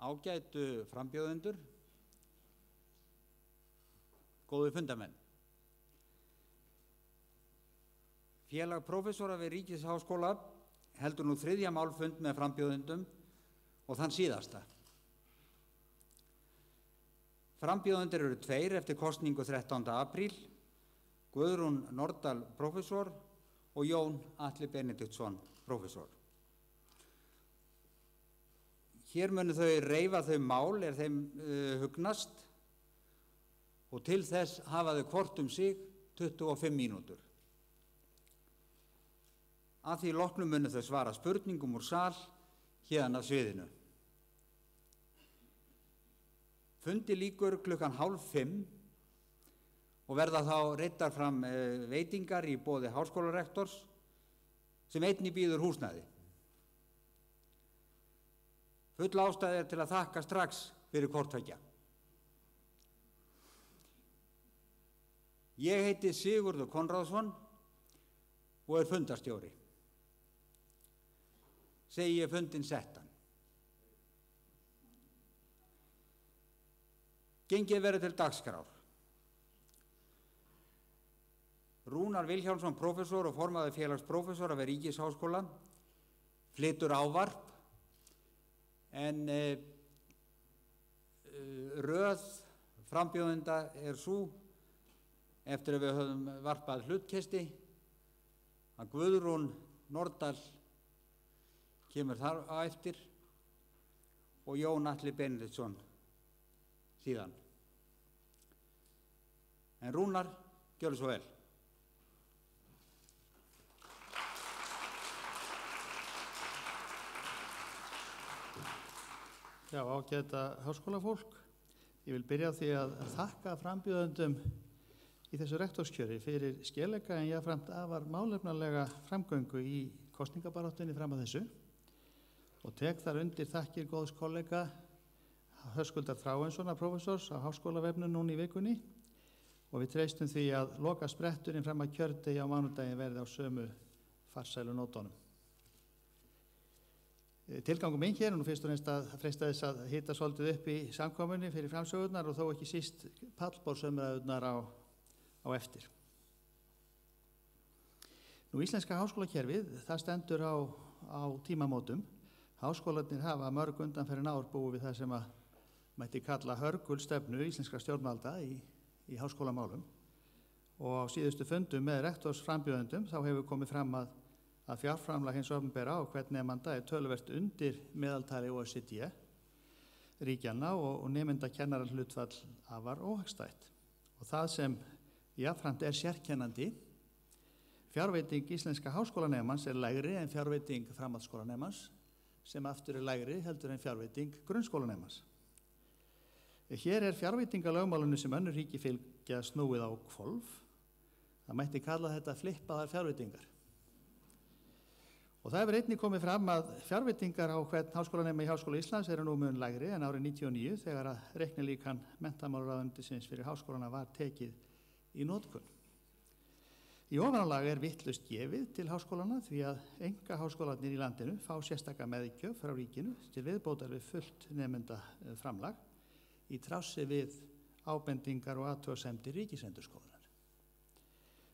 Ágætu frambjóðendur, góðu fundamenn. Félag prófessora við Ríkisháskóla heldur nú 3. málfund með frambjóðendum og þann síðasta. Frambjóðendur eru 2 eftir kosningu 13. apríl, Guðrún Nordal prófessor og Jón Atli Benediktsson prófessor. Hér munu þau reifa þau mál þeim hugnast og til þess hafa þau hvort sig 25 mínútur. Að því loknum munu þau svara spurningum úr sal héðan af sviðinu. Fundi lýkur klukkan 4:30 og verða þá reiddar fram veitingar í boði háskólarektors sem einnig býður húsnæði. Full ástæða til að þakka strax fyrir hvort tveggja. Ég heiti Sigurður Konráðsson og fundarstjóri. Segi ég fundinn settan. Gengið verður til dagskrár. Rúnar Vilhjálmsson prófessor og formaður félags prófessora við Ríkisháskóla flytur ávarp en röð frambjóðenda sú eftir að við höfum varpað hlutkesti að Guðrún Nordal kemur þar á eftir og Jón Atli Benediktsson síðan. En Rúnar, gjörðu svo vel. Já, ágæta háskólafólk. Ég vil byrja á því að þakka frambjóðendum í þessu rektorskjöri fyrir skelega en jafnframt afar málefnalega framgöngu í kosningabaráttunni fram að þessu og tek þar undir þakkir góðs kollega Höskuldar Þráinssonar prófessors á Háskólavefnum núna í vikunni og við treystum því að loka spretturinn fram að kjördegi á mánudaginn verði á sömu farsælu nótunum. Tilgangur minn hér, nú fyrst og fremst að freista þess að hita svolítið upp í samkomunni fyrir framsögurnar og þó ekki síst pallborðsumræðurnar á eftir. Nú íslenska háskólakerfið, það stendur á tímamótum. Háskólarnir hafa mörg undanfarin ár búið við það sem að mætti kalla hörgulstefnu íslenskra stjórnvalda í háskólamálum og á síðustu fundum með rektorsframbjóðendum þá hefur komið fram að fjárframlag hins opinbera á hvern nemanda töluvert undir meðaltali OECD ríkjanna og nemendakennarar hlutfall afar óhagstætt. Og það sem jafnframt sérkennandi, fjárveiting íslenska háskólanemans lægri en fjárveiting framhaldsskólanemans sem aftur lægri heldur en fjárveiting grunnskólanemans. Hér fjárveitingalögmálinu sem önnur ríki fylgja snúið á hvolf. Það mætti kalla þetta flippaðar fjárveitingar. Og það hefur einnig komið fram að fjárveitingar á hvern háskólanema í Háskóla Íslands nú mun lægri en árið 1999 þegar að reiknilíkan menntamálaráðuneytisins fyrir háskólana var tekið í notkun. Í ofanálag vitlaust gefið til háskólana því að einkaháskólarnir í landinu fá sérstaka meðgjöf frá ríkinu til viðbótar við fullt nemenda framlag í trássi við ábendingar og athugasemdir Ríkisendurskoðunar.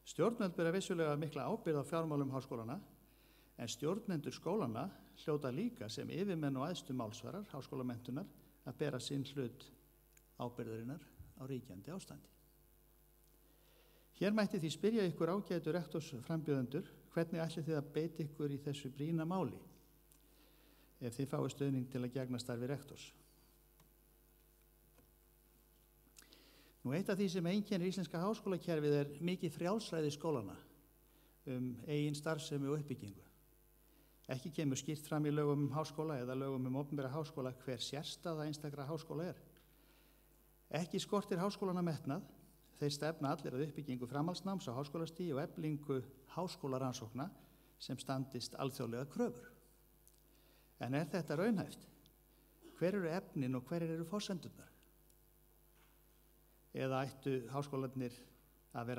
Stjórnvöld bera vissulega mikla ábyrgð á fjármálum háskólana en stjórnendur skólana hljóta líka sem yfirmenn og æðstu málsvarar háskólamenntunar að bera sinn hlut ábyrgðarinnar á ríkjandi ástandi. Hér mætti því spyrja ykkur ágætu rektorsframbjóðendur hvernig ætlið þið að beita ykkur í þessu brýna máli ef þið fáið stuðning til að gegna starfi rektors. Nú eitt af því sem einkennir íslenska háskólakerfið mikið frjálsræði skólana eigin starfsemi og uppbyggingu. Ekki kemur skýrt fram í lögum háskóla eða lögum opinbera háskóla hver sérstaða einstakra háskóla Ekki skortir háskólana metnað, þeir stefna allir að uppbyggingu framhaldsnáms á háskólastigi og eflingu háskólarannsókna sem standist alþjóðlega kröfur. En þetta raunhæft? Hver eru efnin og hver eru forsendurnar? Eða ættu háskólarnir að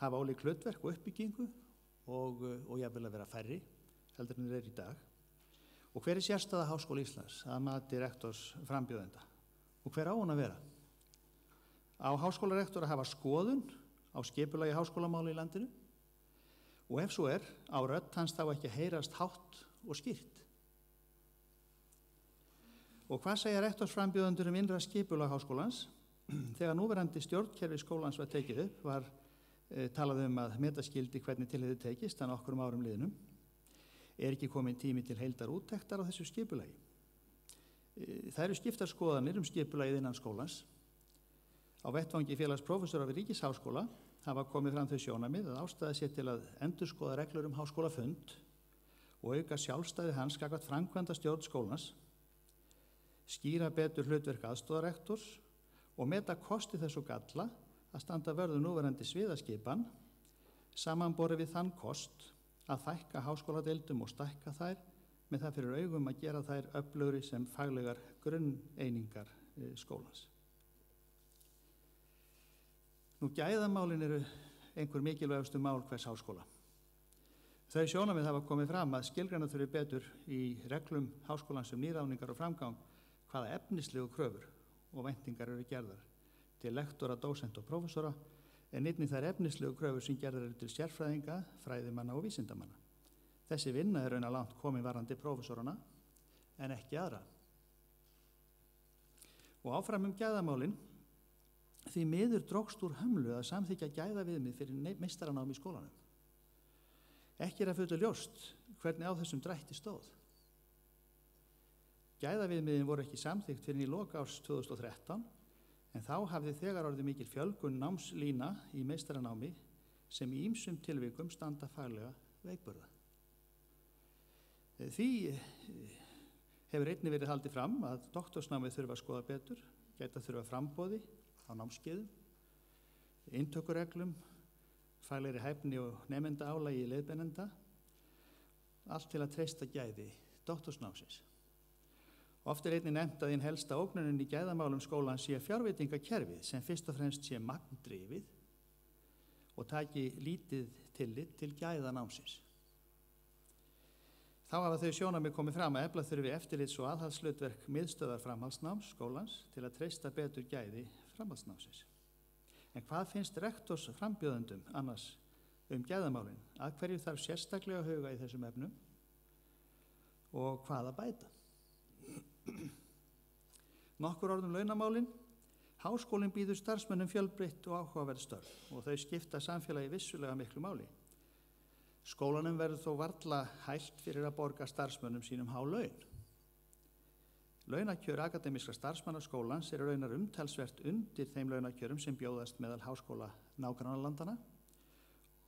hafa ólík hlutverk og uppbyggingu og jafnvel að vera færri heldur en þeir í dag. Og hver er sérstaða Háskóla Íslands að mati rektors frambjóðenda? Og hver á hún að vera? Á háskólarektor að hafa skoðun á skipulagi háskólamála í landinu? Og ef svo á rödd hans þá ekki að heyrast hátt og skýrt? Og hvað segja rektorsframbjóðendur innra skipulag háskólans? Þegar núverandi stjórnkerfi skólans var tekið upp var talað að meta skyldi hvernig til hefði tekist að nokkrum árum liðnum. Er ekki komin tími til heildar úttektar á þessu skipulagi? Það eru skiptar skoðanir skipulagið innan skólans. Á vettvangi félags prófessora við Ríkisháskóla hafa komið fram þau sjónarmið að ástæða sé til að endurskoða reglur háskólafund og auka sjálfstæði hans gagnvart framkvæmdastjórn skólans, skýra betur hlutverk aðstoðarrektors og meta kosti þess og galla að standa vörðu núverandi sviðaskipan samanborið við þann kost að fækka háskóladeildum og stækka þær með það fyrir augum að gera þær öflugri sem faglegar grunneiningar skólans. Nú gæðamálin eru einhver mikilvægustu mál hvers háskóla. Þau sjónarmið hafa komið fram að skilgreina þurfi betur í reglum háskólans nýráðningar og framgang hvaða efnislegu kröfur og væntingar eru gerðar til lektora, dósenta og prófessora en einnig þær efnislegu kröfur sem gerðar eru til sérfræðinga, fræðimanna og vísindamanna. Þessi vinna er raunar langt komin varðandi prófessorana en ekki aðra. Og áfram gæðamálin, því miður drógst úr hömlu að samþykkja gæðaviðmið fyrir meistaranám í skólanum. Ekki að fullu ljóst hvernig á þessum drætti stóð. Gæðaviðmiðin voru ekki samþykkt fyrir í lok árs 2013 en þá hafði þegar orðið mikil fjölgun námslína í meistaranámi sem í ýmsum tilvikum standa faglega veikburða. Því hefur einnig verið haldið fram að doktorsnámið þurfa að skoða betur, gæta þurfa framboði á námskeiðum, inntökureglum, faglegri hæfni og nemenda álagi í leiðbeinenda, allt til að treysta gæði doktorsnámsins. Oft er einnig nefnt að einn helsta ógnunin í gæðamálum skólans sé fjárveitingakerfið sem fyrst og fremst sé magndrifið og taki lítið tillit til gæða námsins. Þá hafa þau sjónarmið komið fram að efla þurfi eftirlits- og aðhaldshlutverk miðstöðvar framhaldsnáms skólans til að treysta betur gæði framhaldsnámsins. En hvað finnst rektors frambjóðendum annars gæðamálin? Að hverju þarf sérstaklega að huga í þessum efnum og hvað að bæta? Nokkur orðum launamálin. Háskólinn býður starfsmönnum fjölbreytt og áhugaverð störf og þau skipta samfélagi vissulega miklu máli. Skólanum verður þó varla hælt fyrir að borga starfsmönnum sínum há laun. Launakjör akademískra starfsmanna skólans eru raunar umtalsvert undir þeim launakjörum sem bjóðast meðal háskóla nágrannalandana.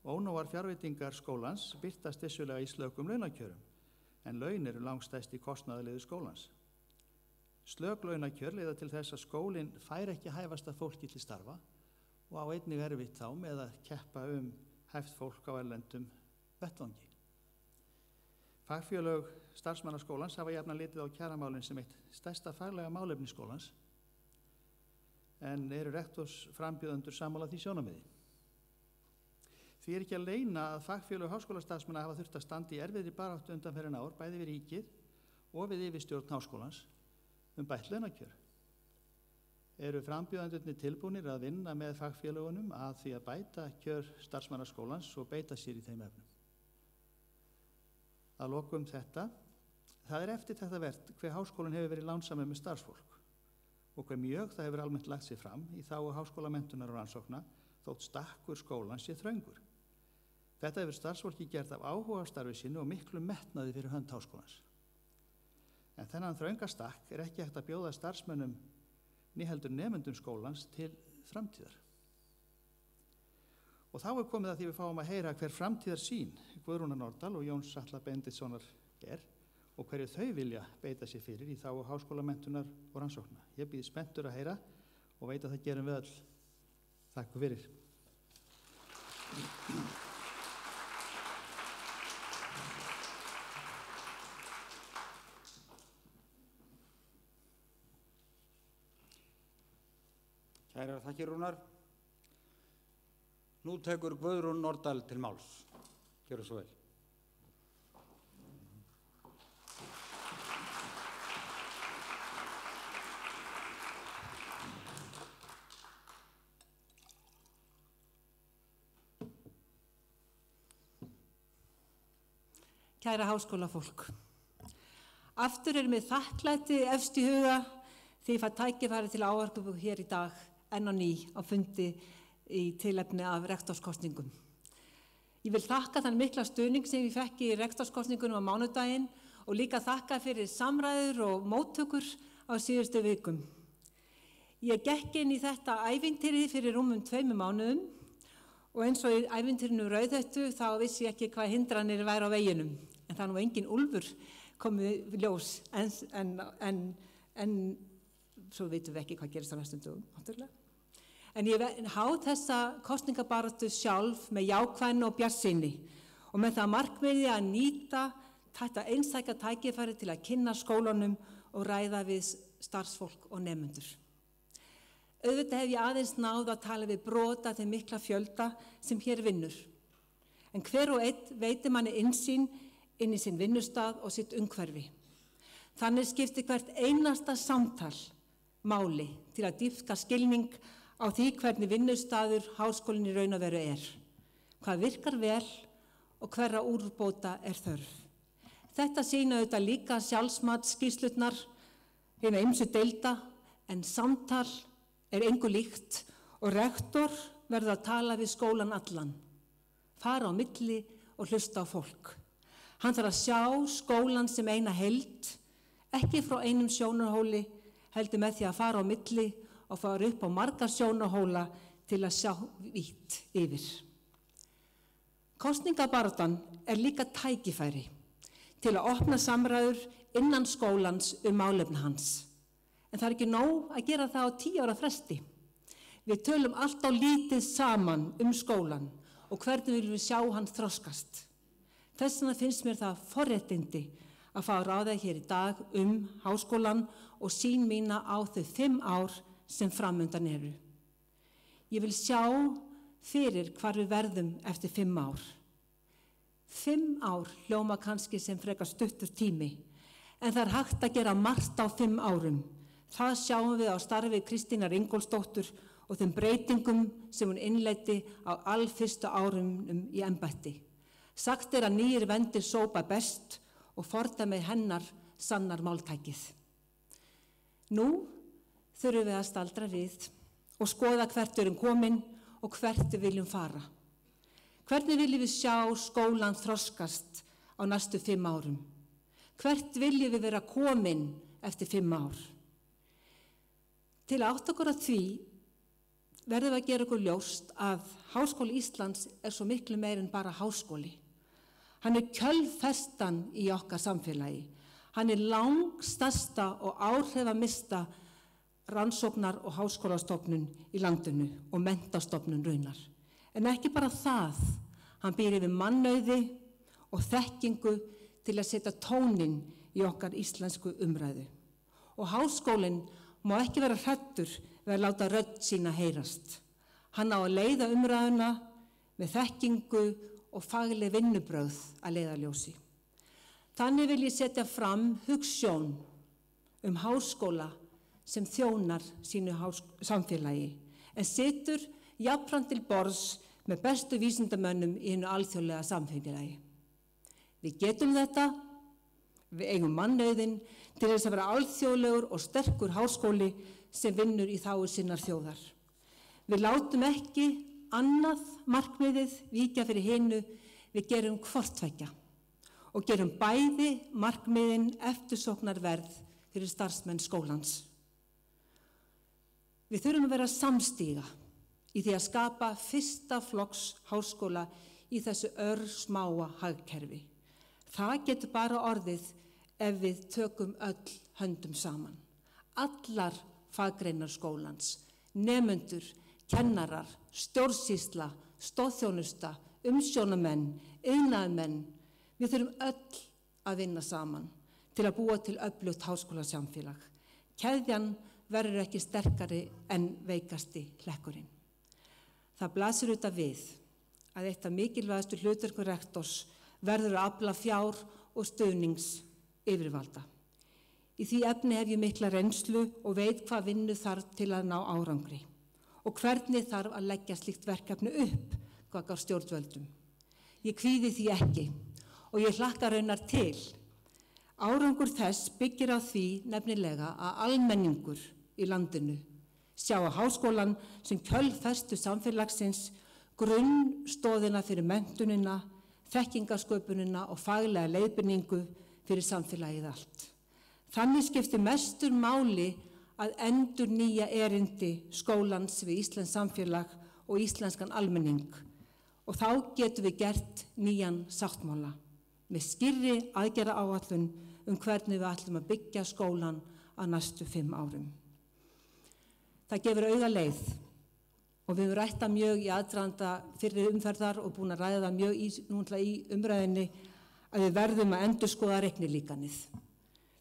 Ónógar fjárveitingar skólans birtast vissulega í slökum launakjörum en laun eru langstærsti kostnaðarliður skólans. Slök launakjör leiða til þess að skólinn fær ekki hæfasta fólki til starfa og á einnig erfitt þá með að keppa hæft fólk á erlendum vettvangi. Fagfélög starfsmannaskólans hafa jafnan litið á kjaramálin sem eitt stærsta faglega málefni skólans en eru rektorsframbjóðendur sammála því sjónarmiði. Því er ekki að leyna að fagfélög háskólastarfsmanna hafa þurft að standa í erfiðri baráttu undanfarin ár bæði við ríkið og við yfirstjórn háskólans bætt launakjör. Eru frambjóðendurnir tilbúnir að vinna með fagfélögunum að því að bæta kjör starfsmannaskólans og beita sér í þeim efnum? Að lokum þetta. Það er eftirtektarvert hve háskólinn hefur verið lánsamur með starfsfólk og hve mjög það hefur almennt lagt sig fram í þágu háskólamenntunar og rannsókna þótt stakkur skólans sé þröngur. Þetta hefur starfsfólki gert af áhuga á starfi sínu og miklu metnaði fyrir hönd háskólans. En þennan þrönga stakk er ekki hægt að bjóða starfsmönnum né heldur nemendum skólans til framtíðar. Og þá er komið að því við fáum að heyra hver framtíðarsýn Guðrúnar Nordal og Jóns Atla Benediktssonar er og hverju þau vilja beita sér fyrir í þágu háskólamenntunar og rannsókna. Ég bíð spenntur að heyra og veit að það gerum við öll. Takk fyrir. Kærar þakkir, Rúnar. Nú tekur Guðrún Nordal til máls. Gjörðu svo vel. Kæra háskólafólk. Aftur mér þakklæti efst í huga því ég fæ tækifæri til að ávarpa hér í dag enn á ný á fundi í tilefni af rektorskosningum. Ég vil þakka þann mikla stuðning sem ég fekk í rektorskosningunum á mánudaginn og líka þakka fyrir samræður og móttökur á síðustu vikum. Ég gekk inn í þetta ævintýri fyrir rúmum 2 mánuðum og eins og í ævintýrinu Rauðhettu þá vissi ég ekki hvað hindranir væru á veginum. En það nú engin úlfur komið ljós en svo vitum við ekki hvað gerist á næstum dögum, náttúrulega. En ég háð þessa kosningabaráttu sjálf með jákvæðni og bjartsýni og með það markmiði að nýta þetta einstaka tækifæri til að kynna skólanum og ræða við starfsfólk og nemendur. Auðvitað hef ég aðeins náð að tala við brota þeim mikla fjölda sem hér vinnur. En hver og einn veitir manni innsýn inn í sinn vinnustað og sitt umhverfi. Þannig skiptir hvert einasta samtal máli til að dýpka skilning á því hvernig vinnustaður háskólinn í raun og veru hvað virkar vel og hverra úrbóta þörf. Þetta sýna auðvitað líka sjálfsmatsskýrslurnar hérna ýmsu deilda en samtal engu líkt og rektor verður að tala við skólan allan, fara á milli og hlusta á fólk. Hann þarf að sjá skólan sem eina heild, ekki frá einum sjónarhóli, heldur með því að fara á milli og fara upp á marga sjónarhóla til að sjá vítt yfir. Kosningabaráttan líka tækifæri til að opna samræður innan skólans málefni hans. En það ekki nóg að gera það á 10 ára fresti. Við tölum allt á lítið saman skólan og hvernig viljum við sjá hann þroskast. Þess vegna finnst mér það forréttindi að fá að ráða hér í dag háskólan og sýn mína á þau 5 ár sem framundan eru. Ég vil sjá fyrir hvar við verðum eftir 5 ár. 5 ár hljóma kannski sem frekar stuttur tími, en það hægt að gera margt á 5 árum. Það sjáum við á starfi Kristínar Ingólfsdóttur og þeim breytingum sem hún innleiddi á fyrstu árum í embætti. Sagt að nýir vendir sópa best og fordæmi hennar sannar máltækið. Nú þurfum við að staldra við og skoða hvert við erum komin og hvert við viljum fara. Hvernig viljum við sjá skólan þroskast á næstu 5 árum? Hvert viljum við vera komin eftir 5 ár? Til að átta okkur að því verðum við að gera okkur ljóst að Háskóli Íslands svo miklu meir en bara háskóli. Hann kjölfestan í okkar samfélagi. Hann langstærsta og áhrifamesta rannsóknar- og háskólastofnun í landinu og menntastofnun raunar. En ekki bara það, hann býr yfir mannauði og þekkingu til að setja tóninn í okkar íslensku umræðu. Og háskólinn má ekki vera hræddur við að láta rödd sína heyrast. Hann á að leiða umræðuna með þekkingu og fagleg vinnubrögð að leiðarljósi. Þannig vil ég setja fram hugsjón háskóla sem þjónar sínu samfélagi, en situr jafnframt til borðs með bestu vísindamönnum í hinu alþjóðlega samfélagi. Við getum þetta, við eigum mannauðinn til þess að vera alþjóðlegur og sterkur háskóli sem vinnur í þágu sinnar þjóðar. Við látum ekki annað markmiðið víkja fyrir hinu, við gerum hvort tveggja og gerum bæði markmiðin eftirsóknarverð fyrir starfsmenn skólans. Við þurfum að vera samstíga í því að skapa fyrsta flokks háskóla í þessu örsmáa hagkerfi. Það getur bara orðið ef við tökum öll höndum saman. Allar faggreinar skólans, nemendur, kennarar, stjórnsýsla, stoðþjónusta, umsjónamenn, iðnaðarmenn. Við þurfum öll að vinna saman til að búa til öflugt háskólasamfélag. Keðjan verður ekki sterkari en veikasti hlekkurinn. Það blasir auðvitað við að eitt af mikilvægastu hlutverkum rektors verður að afla fjár og stuðnings yfirvalda. Í því efni hef ég mikla reynslu og veit hvað vinnu þarf til að ná árangri og hvernig þarf að leggja slíkt verkefni upp gagnvart stjórnvöldum. Ég kvíði því ekki og ég hlakka raunar til. Árangur þess byggir á því nefnilega að almenningur í landinu sjá að háskólan sem kjölfestu samfélagsins, grunnstoðina fyrir menntunina, þekkingasköpunina og faglega leiðbeiningu fyrir samfélagið allt. Þannig skiptir mestur máli að endurnýja erindi skólans við íslenskt samfélag og íslenskan almenning og þá getum við gert nýjan sáttmála með skýrri aðgerðaáætlun hvernig við ætlum að byggja skólan á næstu 5 árum. Það gefur auga leið og við höfum rætt það mjög í aðdraganda fyrri umferðar og búin að ræða það mjög í umræðinni að við verðum að endurskoða reiknilíkanið.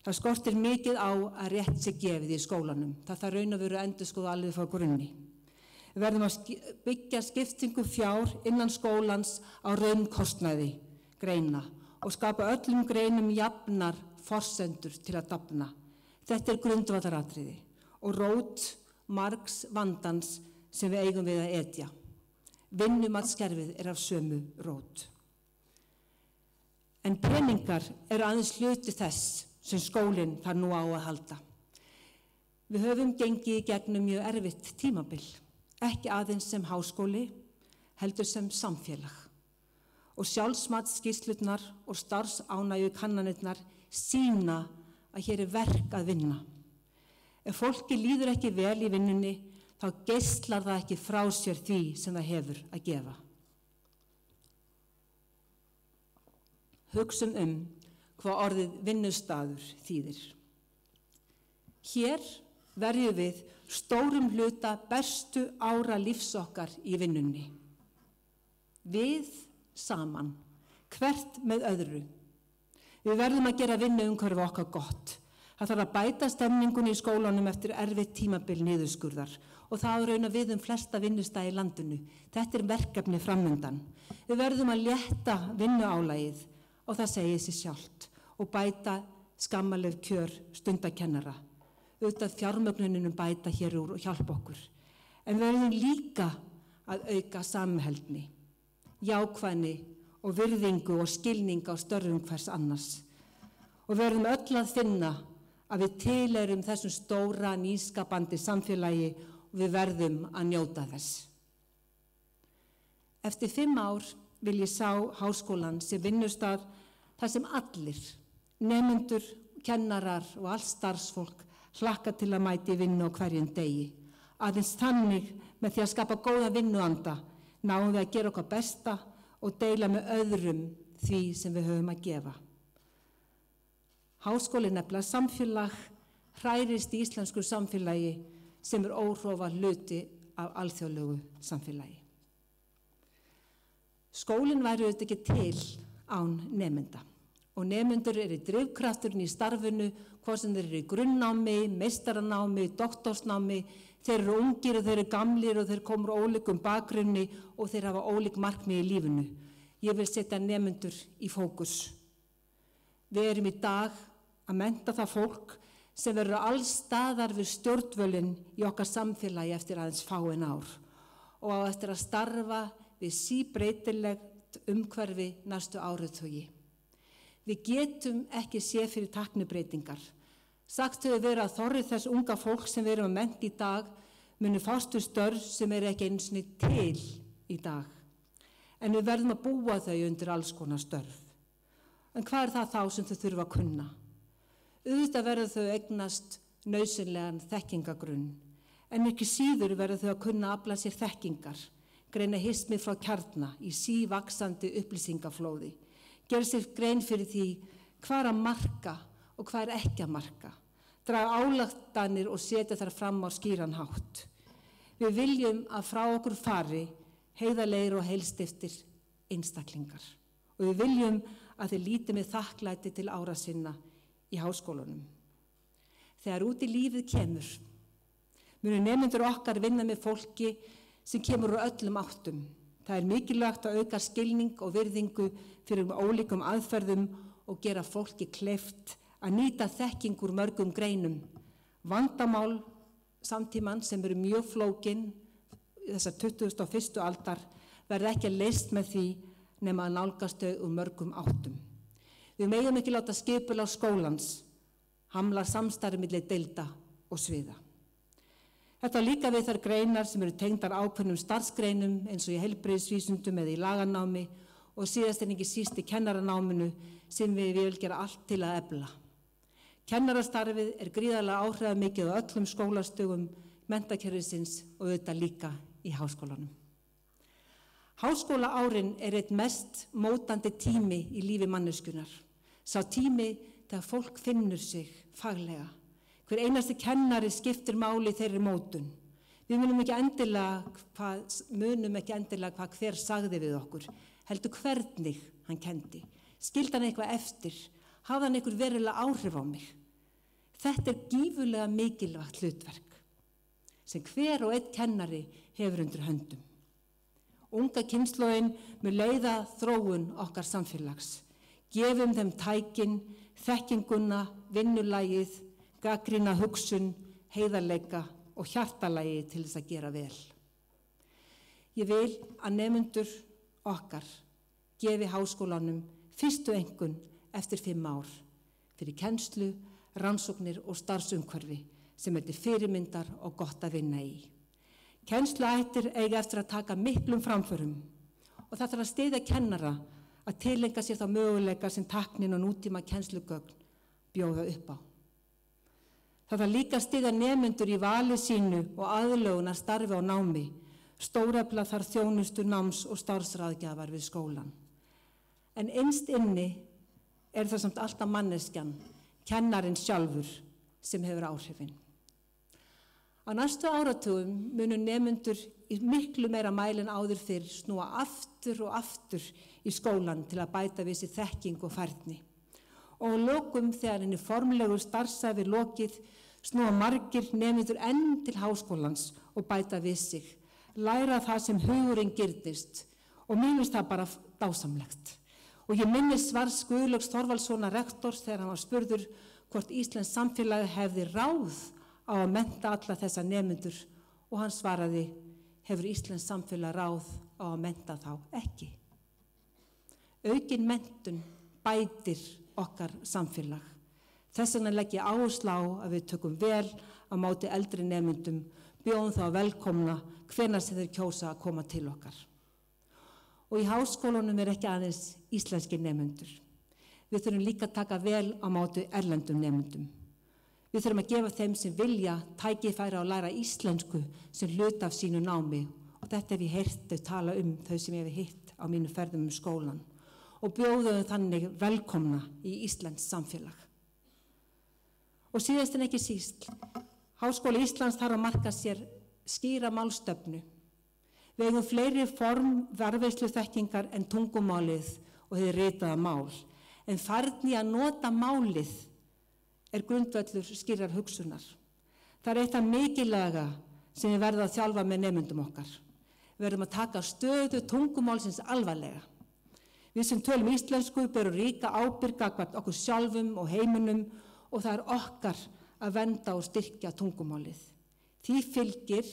Það skortir mikið á að rétt sé gefið í skólanum. Það þarf raun og veru að endurskoða alveg frá grunni. Við verðum að byggja skiptingu fjár innan skólans á raunkostnaði greina og skapa öllum greinum jafnar forsendur til að dafna. Þetta er grundvallaratriði og rót margs vandans sem við eigum við að etja. Vinnumatskerfið er af sömu rót. En peningar eru aðeins hluti þess sem skólinn þarf nú á að halda. Við höfum gengið í gegnum mjög erfitt tímabil, ekki aðeins sem háskóli, heldur sem samfélag. Og sjálfsmatsskýrslurnar og starfsánægju kannanirnar sýna að hér er verk að vinna. Ef fólki líður ekki vel í vinnunni, þá geislar það ekki frá sér því sem það hefur að gefa. Hugsum hvað orðið vinnustaður þýðir. Hér verjum við stórum hluta bestu ára lífs okkar í vinnunni. Við saman, hvert með öðru. Við verðum að gera vinnuumhverfi okkar gott. Það þarf að bæta stemningunni í skólanum eftir erfitt tímabil niðurskurðar og það á raun og við flesta vinnustæði í landinu. Þetta er verkefni framundan. Við verðum að létta vinnuálagið og það segir sig sjálft og bæta skammaleg kjör stundakennara. Auðvitað fjármögnuninum bæta hér úr og hjálpa okkur. En við verðum líka að auka samheldni, jákvæðni og virðingu og skilning á störfum hvers annars. Og við verðum öll að finna að við tilheyrum þessum stóra nýskapandi samfélagi og við verðum að njóta þess. Eftir 5 ár vil ég sjá háskólann sem vinnustað þar sem allir, nemendur, kennarar og allt starfsfólk hlakka til að mæti vinnu á hverjum degi. Aðeins þannig með því að skapa góða vinnuanda náum við að gera okkar besta og deila með öðrum því sem við höfum að gefa. Háskólinn nefnilega samfélag hrærist í íslensku samfélagi sem er óhrófa hluti af alþjóðlegu samfélagi. Skólinn væri auðvitað ekki til án nemenda og nemendur eru drifkrafturinn í starfinu, hvort sem þeir eru í grunnnámi, meistaranámi, doktorsnámi, þeir eru ungir og þeir eru gamlir og þeir komur úr ólíkum bakgrunni og þeir hafa ólík markmið í lífinu. Ég vil setja nemendur í fókus. Við erum í dag að mennta það fólk sem verður alls staðar við stjórnvölinn í okkar samfélagi eftir aðeins fáein ár og á eftir að starfa við síbreytilegt umhverfi næstu áratugi. Við getum ekki séð fyrir tæknibreytingar. Sagt hefur verið að þorri þess unga fólk sem við erum að mennta í dag muni fást við störf sem eru ekki einu sinni til í dag. En við verðum að búa þau undir alls konar störf. En hvað er það þá sem þau þurfa að kunna? Auðvitað verður þau eignast nauðsynlegan þekkingagrunn, en ekki síður verður þau að kunna afla sér þekkingar, greina hismið frá kjarna í sívaxandi upplýsingaflóði, gera sér grein fyrir því hvað er að marka og hvað er ekki að marka, draga ályktanir og setja þar fram á skýran hátt. Við viljum að frá okkur fari heiðarlegir og heilstiftir einstaklingar og við viljum að þeir líti með þakklæti til ára sinna í háskólanum. Þegar út í lífið kemur, munu nemendur okkar vinna með fólki sem kemur úr öllum áttum. Það er mikilvægt að auka skilning og virðingu fyrir ólíkum aðferðum og gera fólki kleift að nýta þekking úr mörgum greinum. Vandamál samtíman sem eru mjög flókin þessar 21. aldar verða ekki að leyst með því nema að nálgast þau úr mörgum áttum. Við megum ekki láta skipulag skólans hamla samstarfi milli deilda og sviða. Þetta á líka við þær greinar sem eru tengdar ákveðnum starfsgreinum eins og í heilbrigðisvísindum eða í laganámi og síðast en ekki síst í kennaranáminu sem við viljum gera allt til að efla. Kennarastarfið er gríðarlega áhrifamikið á öllum skólastögum menntakerfisins og auðvitað líka í háskólanum. Háskólaárin er einn mest mótandi tími í lífi manneskjunnar. Sá tími þegar fólk finnur sig faglega. Hver einasti kennari skiptir máli í þeirri mótun. Við munum ekki endilega hvað hver sagði við okkur, heldur hvernig hann kendi. Skildi hann eitthvað eftir, hafði hann einhver verulega áhrif á mig. Þetta er gífurlega mikilvægt hlutverk sem hver og einn kennari hefur undir höndum. Unga kynslóðin mun leiða þróun okkar samfélags. Gefum þeim tækin, þekkinguna, vinnulagið, gagnrýna hugsun, heiðarleika og hjartalagi til þess að gera vel. Ég vil að nemendur okkar gefi háskólanum fyrstu einkunn eftir 5 ár fyrir kennslu, rannsóknir og starfsumhverfi sem er til fyrirmyndar og gott að vinna í. Kennsluættir eiga eftir að taka miklum framförum og það þarf að styðja kennara að tileinka sér þá möguleika sem tæknin og nútíma kennslugögn bjóða upp á. Það þarf líka að styðja nemendur í vali sínu og aðlögunar starfi á námi, stórefla þar þjónustu náms og starfsráðgjafar við skólan. En innst inni er það samt alltaf manneskjan, kennarinn sjálfur, sem hefur áhrifin. Á næstu áratugum munu nemendur í miklu meira mæli en áður fyrr snúa aftur og aftur í skólan til að bæta við sér þekking og færni. Og á lokum þegar henni formlegu starfsæfi lokið snúa margir nemendur enn til háskólans og bæta við sig, læra það sem hugurinn girnist og mér finnst það bara dásamlegt. Og ég minnist svars Guðlaugs Þorvaldssonar rektors þegar hann var spurður hvort íslenskt samfélagi hefði ráð á að mennta alla þessa nemendur og hann svaraði, hefur íslenskt samfélag ráð á að mennta þá ekki. Aukin menntun bætir okkar samfélag. Þess vegna legg ég áherslu á að við tökum vel á móti eldri nemendum, bjóðum þá velkomna hvenær sem þeir kjósa að koma til okkar. Og í háskólanum er ekki aðeins íslenskir nemendur. Við þurfum líka að taka vel á móti erlendum nemendum. Við þurfum að gefa þeim sem vilja tækifæri á að læra íslensku sem hluta af sínu námi og þetta hef ég heyrt þau tala þau sem ég hef hitt á mínu ferðum skólan og bjóðum þannig velkomna í íslenskt samfélag. Og síðast en ekki síst, Háskóli Íslands þarf að marka sér skýra málstefnu. Við eigum fleiri form varðveislu þekkingar en tungumálið og hið ritaða mál, en færni að nota málið er grundvöllur skýrar hugsunar. Það er eitt af mikilvæga sem við verðum að þjálfa með nemendum okkar. Við verðum að taka stöðu tungumálsins alvarlega. Við sem tölum íslensku berum ríka ábyrgð gagnvart okkur sjálfum og heiminum og það er okkar að vernda og styrkja tungumálið. Því fylgir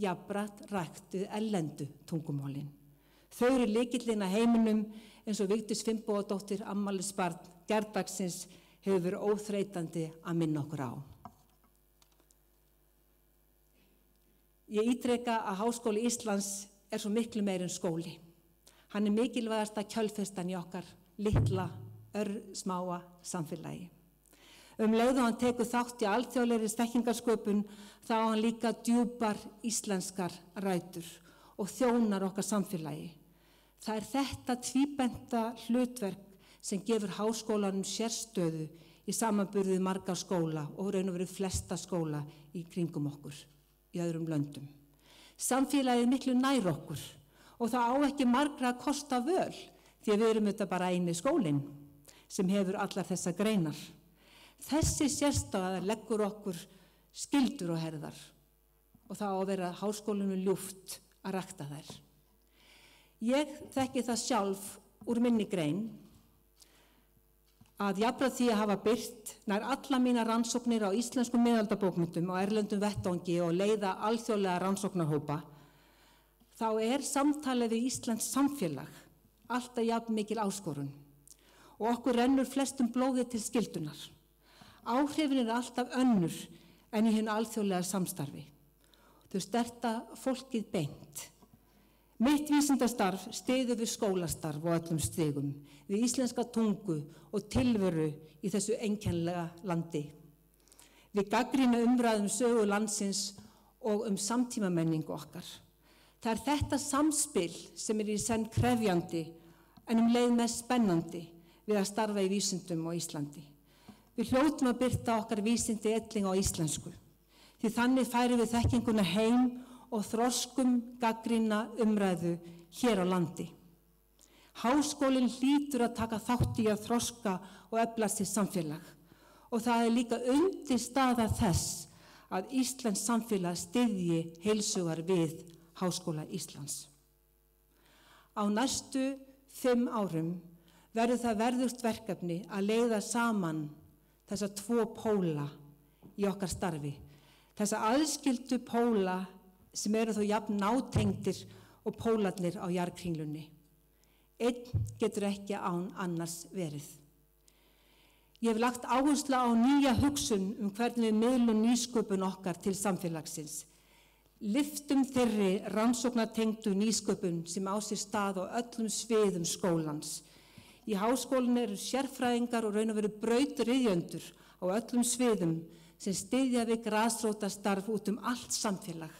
jafnframt rækt við erlendu tungumálin. Þau eru lykillinn að heiminum eins og Vigdís Finnbogadóttir afmælisbarn gærdagsins hefur verið óþreytandi að minna okkur á. Ég ítreka að Háskóli Íslands er svo miklu meir en skóli. Hann er mikilvægasta kjölfestan í okkar litla, örsmáa samfélagi. Leið og hann tekur þátt í alþjóðlegri þekkingarsköpun þá á hann líka djúpar íslenskar rætur og þjónar okkar samfélagi. Það er þetta tvíbenta hlutverk sem gefur háskólanum sérstöðu í samanburði marga skóla og raun og veru flesta skóla í kringum okkur í öðrum löndum. Samfélagið er miklu nær okkur og það á ekki margra að kosta völ því að við erum þetta bara eini skólinn sem hefur allar þessa greinar. Þessi sérstaða leggur okkur skyldur og herðar og það á að vera háskólanum ljúft að rækta þær. Ég þekki það sjálf úr minni grein að jafnframt því að hafa birt nær alla mína rannsóknir á íslenskum miðaldabókmenntum og erlendum vettvangi og leiða alþjóðlega rannsóknarhópa, þá er samtalið við íslenskt samfélag alltaf jafn mikil áskorun. og okkur rennur flestum blóðið til skyldunar. Áhrifin eru alltaf önnur en í hinu alþjóðlega samstarfi. Þau sterta fólkið beint. Mitt vísindastarf styður við skólastarf á öllum stigum, við íslenska tungu og tilveru í þessu einkennlega landi. Við gagnrýna umræðum sögu landsins og samtímamenningu okkar. Það er þetta samspil sem í senn krefjandi en leið mest spennandi við að starfa í vísindum á Íslandi. Við hljótum að birta okkar vísindi elling á íslensku, því þannig færum við þekkinguna heim og þroskum gagnrýna umræðu hér á landi. Háskólinn hlýtur að taka þátt í að þroska og efla sitt samfélag og það er líka undirstaða þess að íslenskt samfélag styðji heilsugar við Háskóla Íslands. Á næstu 5 árum verður það verðugt verkefni að leiða saman þessa 2 póla í okkar starfi. Þessa aðskildu póla sem eru þó jafn nátengdir og pólarnir á jarðkringlunni. Einn getur ekki án annars verið. Ég hef lagt áherslu á nýja hugsun hvernig við miðlum nýsköpun okkar til samfélagsins. Lyftum þeirri rannsóknartengdu nýsköpun sem á sér stað á öllum sviðum skólans. Í háskólinni eru sérfræðingar og raun og veru brautryðjendur á öllum sviðum sem styðja við grasrótarstarf út allt samfélag.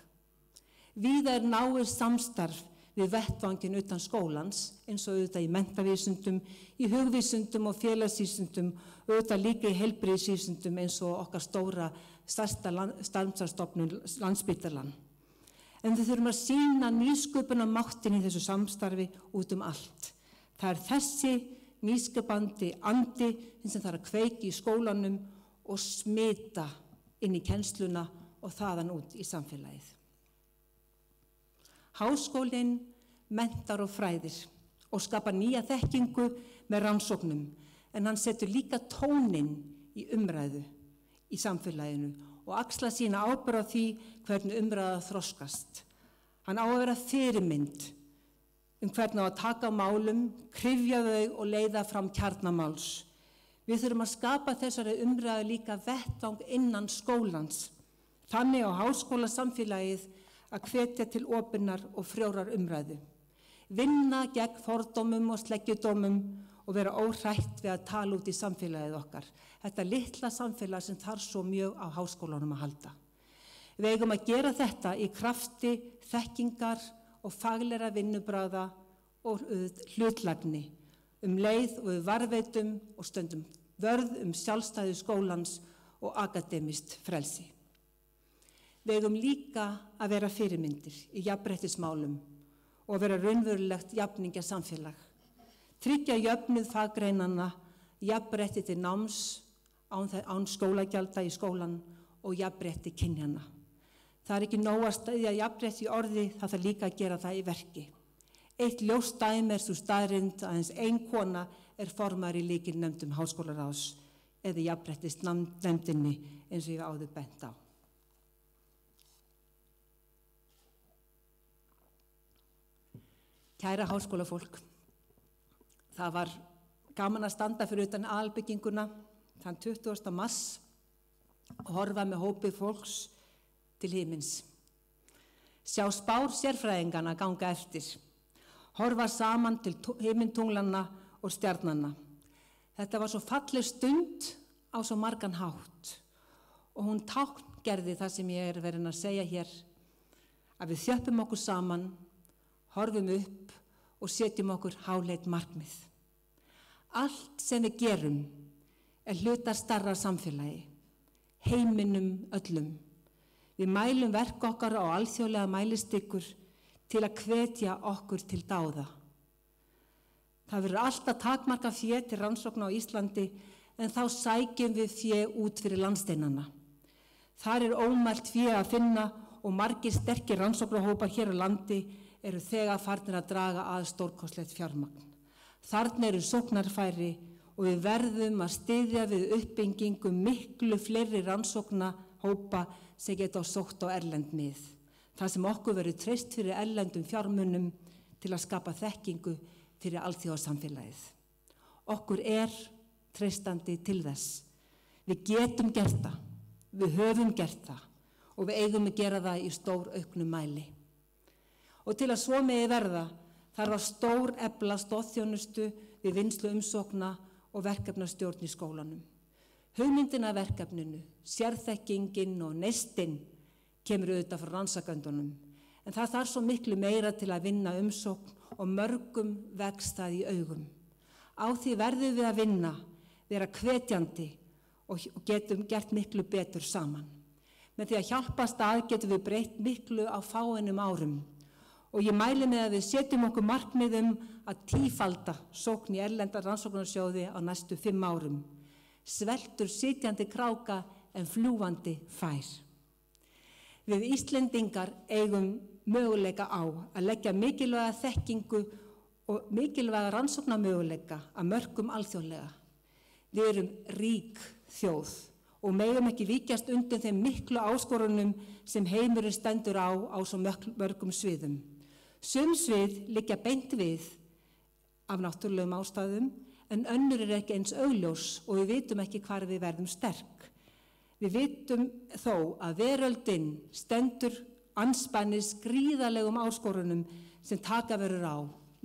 Víða er náið samstarf við vettvanginn utan skólans, eins og auðvitað í menntavísindum, í hugvísindum og félagsvísindum, auðvitað líka í heilbrigðisvísindum eins og okkar stærsta starfsstofnun Landspítalann. En við þurfum að sýna nýsköpunarmáttin í þessu samstarfi út allt. Það er þessi nýskapandi andi sem þarf að kveiki í skólanum og smita inn í kennsluna og þaðan út í samfélagið. Háskólinn menntar og fræðir og skapar nýja þekkingu með rannsóknum, en hann setur líka tóninn í umræðu í samfélaginu og axla sína ábyrgð á því hvernig umræða þroskast. Hann á að vera fyrirmynd hvernig á að taka á málum, kryfja þau og leiða fram kjarnamáls. Við þurfum að skapa þessari umræðu líka vettvang innan skólans. Þannig á háskólasamfélagið að hvetja til opinnar og frjórar umræðu. Vinna gegn fordómum og sleggjudómum og vera óhrætt við að tala út í samfélagið okkar. Þetta litla samfélag sem þarf svo mjög á háskólanum að halda. Við eigum að gera þetta í krafti þekkingar og faglegra vinnubragða og hlutlagni, leið og við varðveitum og stöndum vörð sjálfstæði skólans og akademískt frelsi. Við eigum líka að vera fyrirmyndir í jafnréttismálum og vera raunverulegt jafningjasamfélag. Tryggja jöfnuð faggreinanna, jafnrétti til náms án skólagjalda í skólan og jafnrétti kynjanna. Það er ekki nóg að styðja jafnrétti í orði, það þarf líka að gera það í verki. Eitt ljóst dæmi er sú staðreynd að aðeins ein kona er formaður í lykilnefndum háskólaráðs eða jafnréttisnefndinni eins og ég hef áður bent á. Kæra háskólafólk, það var gaman að standa fyrir utan aðalbygginguna þann 20. mars og horfa með hópi fólks til himins. Sjá spár sérfræðingana ganga eftir, horfa saman til himintunglanna og stjarnanna. Þetta var svo falleg stund á svo margan hátt og hún tákngerði það sem ég er verið að segja hér, að við þjöppum okkur saman, horfum upp og setjum okkur háleit markmið. Allt sem við gerum er hluta stærra samfélagi, heiminum öllum. Við mælum verk okkar á alþjóðlega mælistykkur til að hvetja okkur til dáða. Það verður alltaf takmarka fé til rannsókna á Íslandi en þá sækjum við fé út fyrir landsteinana. Þar er ómælt fé að finna og margir sterkir rannsóknarhópar hér á landi eru þegar farnir að draga að stórkostlegt fjármagn. Þarna eru sóknarfæri og við verðum að styðja við uppbyggingu miklu fleiri rannsóknarhópa sem geta sótt á erlend mið. Það sem okkur verður treyst fyrir erlendum fjármunum til að skapa þekkingu fyrir alþjóðasamfélagið. Okkur treystandi til þess. Við getum gert það, við höfum gert það og við eigum að gera það í stór auknum mæli. Og til að svo megi verða þarf að stór efla stoðþjónustu við vinnslu umsókna og verkefnastjórn í skólanum. Hugmyndin af verkefninu, sérþekkingin og neistinn kemur auðvitað frá rannsakendunum, en það þarf svo miklu meira til að vinna umsókn og mörgum vex það í augum. Á því verðum við að vinna, vera hvetjandi og getum gert miklu betur saman. Með því að hjálpast að getum við breytt miklu á fáeinum árum og ég mæli með að við setjum okkur markmiðum að tífalda sókn í erlenda rannsóknarsjóði á næstu 5 árum. Sveltur sitjandi kráka en fljúgandi fær. Við Íslendingar eigum möguleika á að leggja mikilvæga þekkingu og mikilvæga rannsóknarmöguleika að mörkum alþjóðlega. Við erum rík þjóð og megum ekki víkjast undir þeim miklu áskorunum sem heimurinn stendur á svo mörgum sviðum. Sum svið liggja beint við af náttúrulegum ástæðum en önnur ekki eins augljós og við vitum ekki hvar við verðum sterk. Við vitum þó að veröldin stendur andspænis gríðarlegum áskorunum sem taka verður á.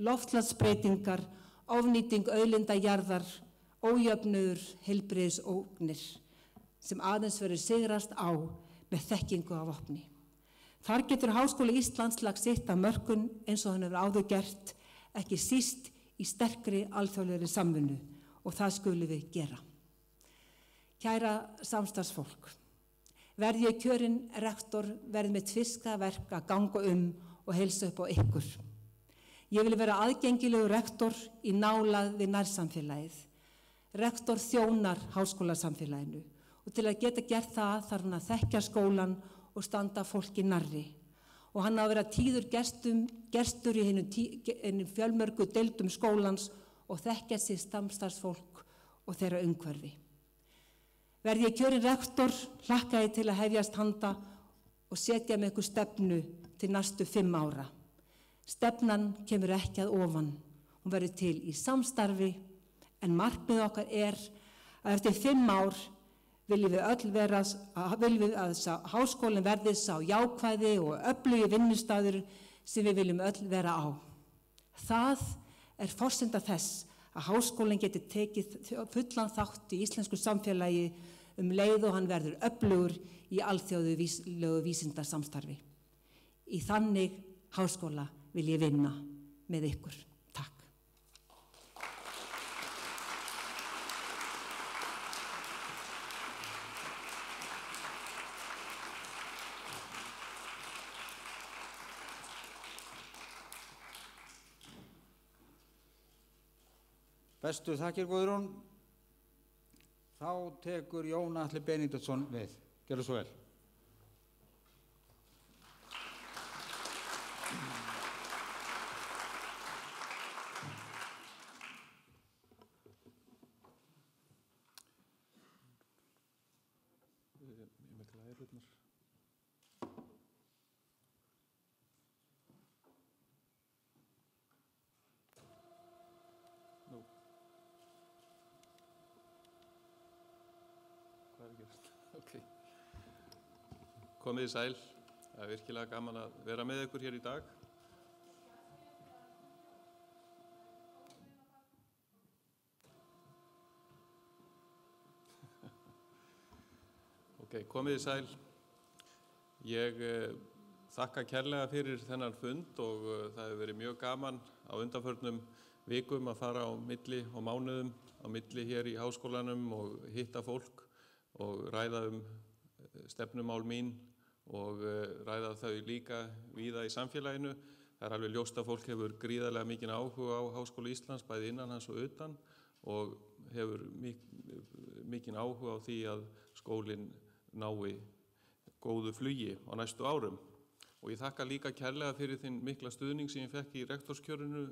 Loftslagsbreytingar, ofnýting auðlinda jarðar, ójöfnuður, heilbrigðisógnir sem aðeins verður sigrast á með þekkingu af vopni. Þar getur Háskóli Íslands lagt sitt af mörkun eins og hann hefur áður gert, ekki síst í sterkri alþjóðlegri samvinnu og það skulum við gera. Kæra samstarfsfólk, verði ég kjörinn rektor verði mitt fyrsta verk að ganga og heilsa upp á ykkur. Ég vil vera aðgengilegur rektor í nálægð við nærsamfélagið. Rektor þjónar háskólasamfélaginu og til að geta gert það þarf hann að þekkja skólan og standa fólki nærri. Og hann á að vera tíður gestur í hinum fjölmörgu deildum skólans og þekkja sér samstarfsfólk og þeirra umhverfi. Verði ég kjörinn rektor, hlakka ég til að hefjast handa og setja með ykkur stefnu til næstu 5 ára. Stefnan kemur ekki að ofan, hún verður til í samstarfi, en markmið okkar að eftir 5 ár viljum við að háskólinn verði sá jákvæði og öflugi vinnustaður sem við viljum öll vera á. Það forsenda þess að háskólinn geti tekið fullan þátt í íslensku samfélagi leið og hann verður öflugur í alþjóðlegu vísindasamstarfi. Í þannig háskóla vil ég vinna með ykkur. Takk. Bestu þakkir, Guðrún. Þá tekur Jón Atli Benediktsson við. Gjörðu svo vel. Okay. Komið sæl, það virkilega gaman að vera með ykkur hér í dag. Komið sæl, ég þakka kærlega fyrir þennan fund og það hefur verið mjög gaman á undanförnum vikum að fara á milli og mánuðum á milli hér í háskólanum og hitta fólk og ræða stefnumál mín og ræða þau líka víða í samfélaginu. Það alveg ljóst að fólk hefur gríðarlega mikinn áhuga á Háskóla Íslands, bæði innan hans og utan, og hefur mikinn áhuga á því að skólinn nái góðu flugi á næstu árum. Og ég þakka líka kærlega fyrir þinn mikla stuðning sem ég fekk í rektorskjörinu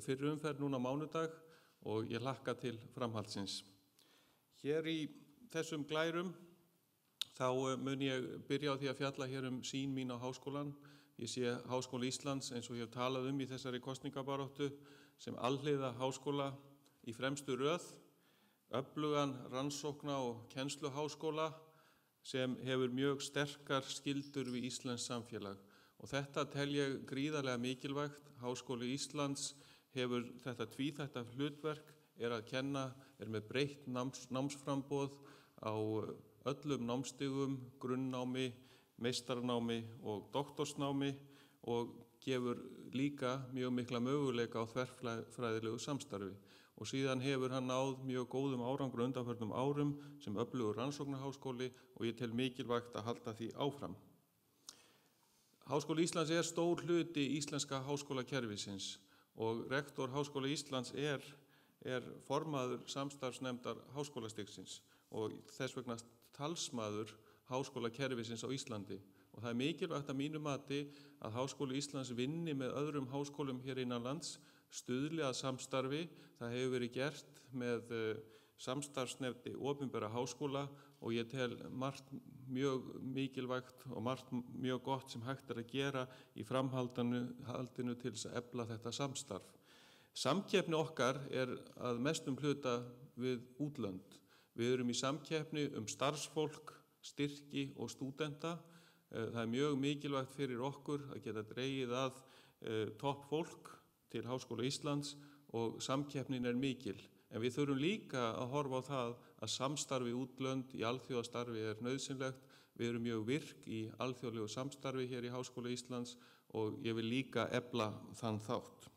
fyrir umferð núna á mánudag og ég hlakka til framhaldsins. Hér í þessum glærum þá mun ég byrja á því að fjalla hér sýn mín á háskólann. Ég sé Háskóla Íslands eins og ég hef talað í þessari kosningabaráttu sem alhliða háskóla í fremstu röð, öflugan rannsókna- og kennsluháskóla sem hefur mjög sterkar skyldur við íslenskt samfélag. Og þetta tel ég gríðarlega mikilvægt. Háskóli Íslands hefur þetta tvíþætta hlutverk, að kenna, með breytt námsframboð á öllum námstigum, grunnnámi, meistaranámi og doktorsnámi og gefur líka mjög mikla möguleika á þverfræðilegu samstarfi. Og síðan hefur hann náð mjög góðum árangri undanförnum árum sem öflugur rannsóknarháskóli og ég tel mikilvægt að halda því áfram. Háskóli Íslands stór hluti íslenska háskólakerfisins og rektor Háskóla Íslands formaður samstarfsnefndar háskólastigsins og þess vegna talsmaður háskólakerfisins á Íslandi. Og það mikilvægt að mínu mati að Háskóli Íslands vinni með öðrum háskólum hér innan lands, stuðli að samstarfi. Það hefur verið gert með samstarfsnefndi opinberra háskóla og ég tel margt mjög mikilvægt og margt mjög gott sem hægt að gera í framhaldinu til þess að efla þetta samstarf. Samkeppni okkar að mestum hluta við útlönd. Við erum í samkeppni starfsfólk, styrki og stúdenta. Það mjög mikilvægt fyrir okkur að geta dregið að toppfólk til Háskóla Íslands og samkeppnin mikil. En við þurfum líka að horfa á það að samstarfi útlönd í alþjóðastarfi nauðsynlegt. Við erum mjög virk í alþjóðlegu samstarfi hér í Háskóla Íslands og ég vil líka efla þann þátt.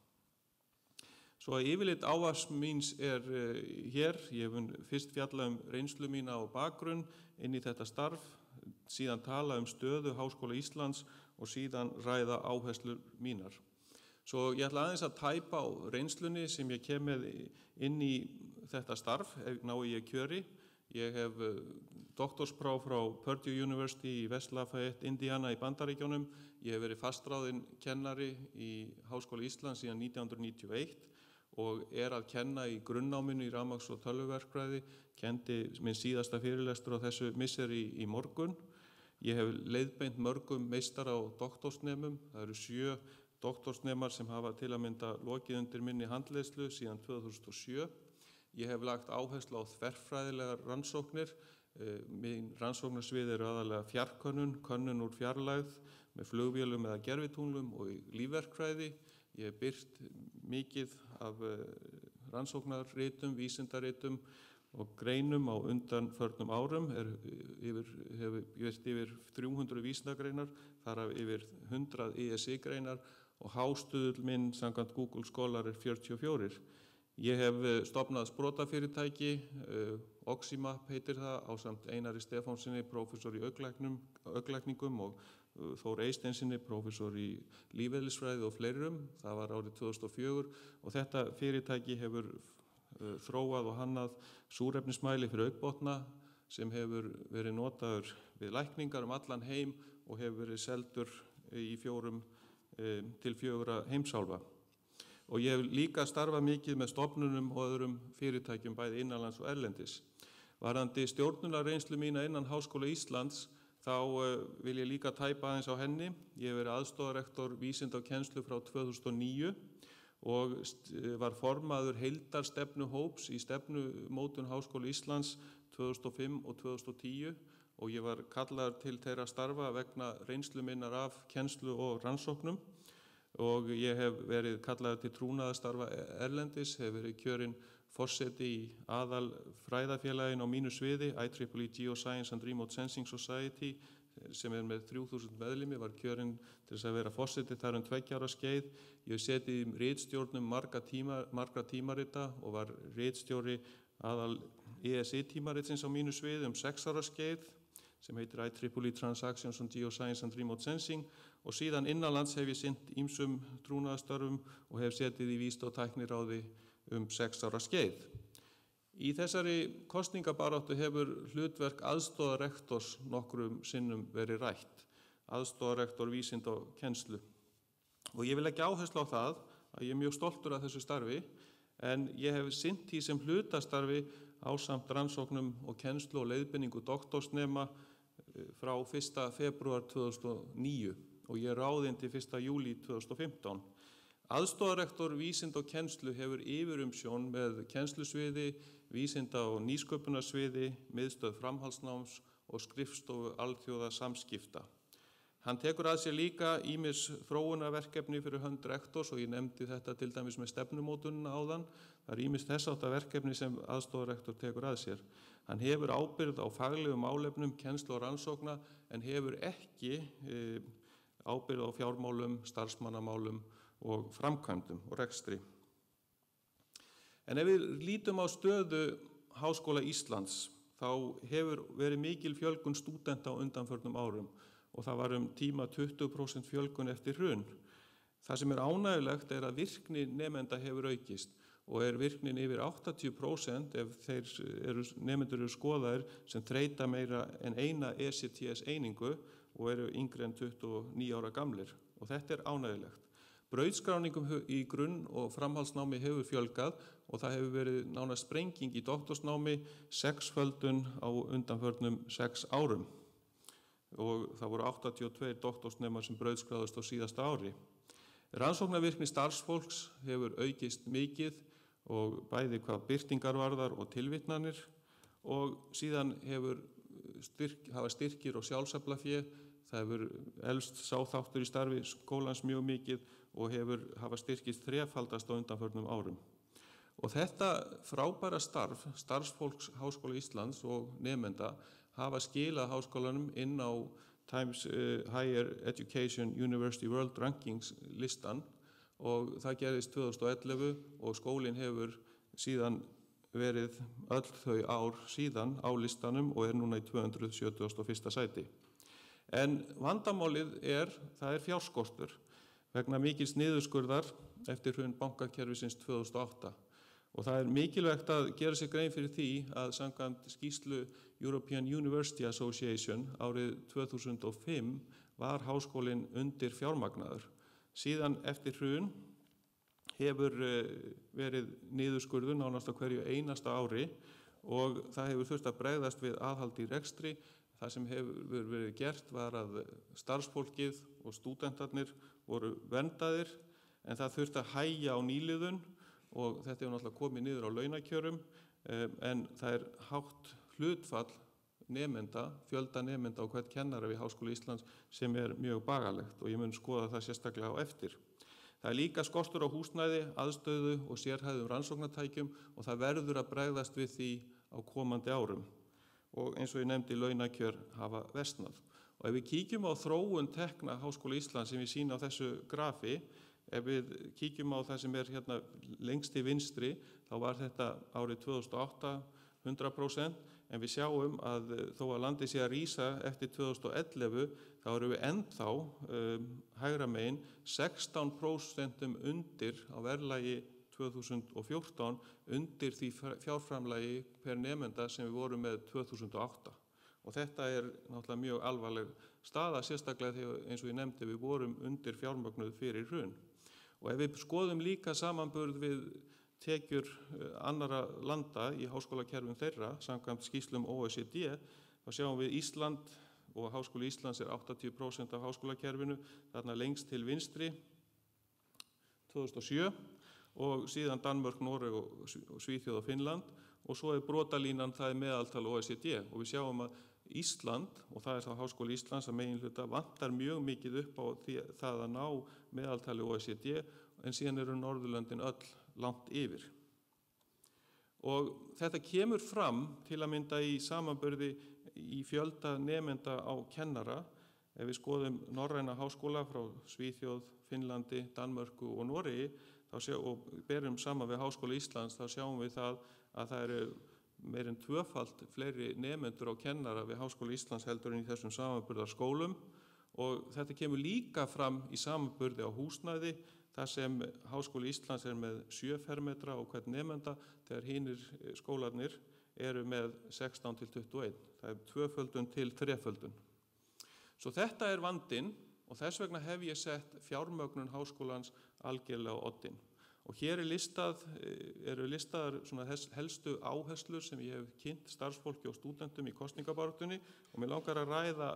Svo að yfirlit ávarps míns hér. Ég mun fyrst fjalla reynslu mína og bakgrunn inn í þetta starf, síðan tala stöðu Háskóla Íslands og síðan ræða áherslur mínar. Svo ég ætla aðeins að tæpa á reynslunni sem ég kem með inn í þetta starf, nái ég kjöri. Ég hef doktorspróf frá Purdue University í West Lafayette, Indiana í Bandaríkjunum. Ég hef verið fastráðinn kennari í Háskóla Íslands síðan 1991 og að kenna í grunnnáminu í rafmagns- og tölvuverkfræði. Kenndi minn síðasta fyrirlestur á þessu misseri í morgun. Ég hef leiðbeint mörgum meistara- og doktorsnemum. Það eru 7 doktorsnemar sem hafa til að mynda lokið undir minni handleiðslu síðan 2007. Ég hef lagt áherslu á þverfræðilegar rannsóknir. Mín rannsóknarsvið aðalega fjarkönnun, könnun úr fjarlægð með flugvélum eða gervitunglum og í lífverkfræði. Ég hef birt mikið af rannsóknarritum, vísindaritum og greinum á undanförnum árum. Hefur birt yfir 300 vísindagreinar, þar af yfir 100 ESI-greinar og hástuðull minn samkvæmt Google Scholar 44. Ég hef stofnað sprotafyrirtæki, Oximap heitir það, ásamt Einari Stefánsinni, prófessor í augnlækningum og Þór Eysteinsinni, prófessor í lífeðlisfræði og fleirum. Það var árið 2004 og þetta fyrirtæki hefur þróað og hannað súrefnismæli fyrir augnbotna sem hefur verið notaður við lækningar allan heim og hefur verið seldur í 4 til 4 heimsálfa. Og ég hef líka starfað mikið með stofnunum og öðrum fyrirtækjum bæði innanlands og erlendis. Varðandi stjórnunarreynslu mína innan Háskóla Íslands þá vil ég líka tæpa aðeins á henni. Ég hef verið aðstoðarrektor vísinda og kennslu frá 2009 og var formaður heildarstefnuhóps í stefnumótun Háskóla Íslands 2005 og 2010 og ég var kallaður til þeirra starfa vegna reynslu minnar af kennslu og rannsóknum og ég hef verið kallaður til trúnaðarstarfa erlendis, hef verið kjörinn forseti í aðal fræðafélagin á mínu sviði, IEEE Geoscience and Remote Sensing Society, sem með 3000 meðlimi, var kjörinn til þess að vera forseti þar 2 ára skeið. Ég hef setið í ritstjórnum margra tímarita og var ritstjóri aðal ESI tímaritsins á mínu sviði 6 ára skeið, sem heitir IEEE Transactions on Geoscience and Remote Sensing og síðan innanlands hef ég sinnt ýmsum trúnaðarstörfum og hef setið í vísinda- og tækniráði 6 ára skeið. Í þessari kosningabaráttu hefur hlutverk aðstoðarrektors nokkrum sinnum verið rætt, aðstoðarrektor vísinda og kennslu. Og ég vil leggja áherslu á það að ég mjög stoltur af þessu starfi, en ég hef sinnt því sem hlutastarfi ásamt rannsóknum og kennslu og leiðbeiningu doktorsnema frá 1. febrúar 2009 og ég ráðinn til 1. júlí 2015. Aðstoðarrektor vísinda og kennslu hefur yfirumsjón með kennslusviði, vísinda- og nýsköpunarsviði, miðstöð framhaldsnáms og skrifstofu alþjóða samskipta. Hann tekur að sér líka ýmis þróunarverkefni fyrir hönd rektors og ég nefndi þetta til dæmis með stefnumótunina áðan. Það er ýmis þess háttar verkefni sem aðstoðarrektor tekur að sér. Hann hefur ábyrgð á faglegum málefnum, kennslu og rannsókna en hefur ekki ábyrgð á fjármálum, starfsmannamálum og framkvæmdum og rekstri. En ef við lítum á stöðu Háskóla Íslands, þá hefur verið mikil fjölgun stúdenta á undanförnum árum og það var tíma 20% fjölgun eftir hrun. Það sem ánægjulegt að virkni nemenda hefur aukist og virknin yfir 80% ef nemendur eru skoðaðir sem þreyta meira en eina ECTS einingu og eru yngri en 29 ára gamlir og þetta ánægjulegt. Brautskráningum í grunn- og framhaldsnámi hefur fjölgað og það hefur verið nánast sprenging í doktorsnámi, 6-földun á undanförnum 6 árum. Og það voru 82 doktorsnemar sem brautskráðust á síðasta ári. Rannsóknarvirkni starfsfólks hefur aukist mikið og bæði hvað birtingar varðar og tilvitnanir og síðan hafa styrkir og sjálfsaflafé, það hefur elst sá þáttur í starfi skólans mjög mikið og hafa styrkist þrefaldast á undanförnum árum. Og þetta frábæra starfsfólks Háskóla Íslands og nemenda hafa skilað háskólanum inn á Times Higher Education University World Rankings listan og það gerðist 2011 og skólinn hefur síðan verið öll þau ár síðan á listanum og núna í 271. sæti. En vandamálið það fjárskortur vegna mikils niðurskurðar eftir hrun bankakerfisins 2008 og það mikilvægt að gera sér grein fyrir því að samkvæmt skýrslu European University Association árið 2005 var háskólinn undir fjármagnaður. Síðan eftir hrun hefur verið niðurskurður nánast á hverju einasta ári og það hefur þurft að bregðast við aðhaldi í rekstri. Það sem hefur verið gert var að starfsfólkið og stúdentarnir voru verndaðir en það þurfti að hægja á nýliðun og þetta hefur náttúrulega komið niður á launakjörum en það hátt hlutfall nemenda, fjölda nemenda og hvern kennara við Háskóla Íslands sem mjög bagalegt og ég mun skoða það sérstaklega á eftir. Það líka skortur á húsnæði, aðstöðu og sérhæfðum rannsóknartækjum og það verður að bregðast við því á komandi árum. Og eins og ég nefndi launakjör hafa versnað. Og ef við kíkjum á þróun tekna Háskóla Íslands sem við sýna á þessu grafi, ef við kíkjum á það sem hérna lengst til vinstri, þá var þetta árið 2008 100%, en við sjáum að þó að landið sé að rísa eftir 2011, þá erum við ennþá hægra megin 16% undir á verðlagi 2014 undir því fjárframlagi per nemenda sem við vorum með 2008 og þetta náttúrulega mjög alvarleg staða sérstaklega þegar eins og ég nefndi við vorum undir fjármögnuð fyrir hrun og ef við skoðum líka samanburð við tekjur annarra landa í háskólakerfum þeirra samkvæmt skýrslum OECD þá sjáum við Ísland og Háskóli Íslands 80% af háskólakerfinu þarna lengst til vinstri 2007 og síðan Danmörk, Noreg og Svíþjóð og Finnland og svo brotalínan það meðaltal OECD og við sjáum að Ísland og það þá Háskóli Íslands að meginhluta vantar mjög mikið upp á það að ná meðaltali OECD en síðan eru Norðurlöndin öll langt yfir. Og þetta kemur fram til að mynda í samanburði í fjölda nemenda á kennara ef við skoðum norræna háskóla frá Svíþjóð, Finnlandi, Danmörku og Noregi og berum saman við Háskóla Íslands þá sjáum við það að það eru meir en tvöfalt fleiri nemendur á kennara við Háskóla Íslands heldur en í þessum samanburðarskólum og þetta kemur líka fram í samanburði á húsnæði þar sem Háskóli Íslands með 7 fermetra á hvern nemenda þegar hinir skólarnir eru með 16 til 21. Það tvöföldun til þreföldun. Svo þetta vandinn og þess vegna hef ég sett fjármögnun háskólans algjörlega á oddinn. Og hér eru listaðar svona helstu áherslur sem ég hef kynnt starfsfólki og stúdentum í kosningabaráttunni og mér langar að ræða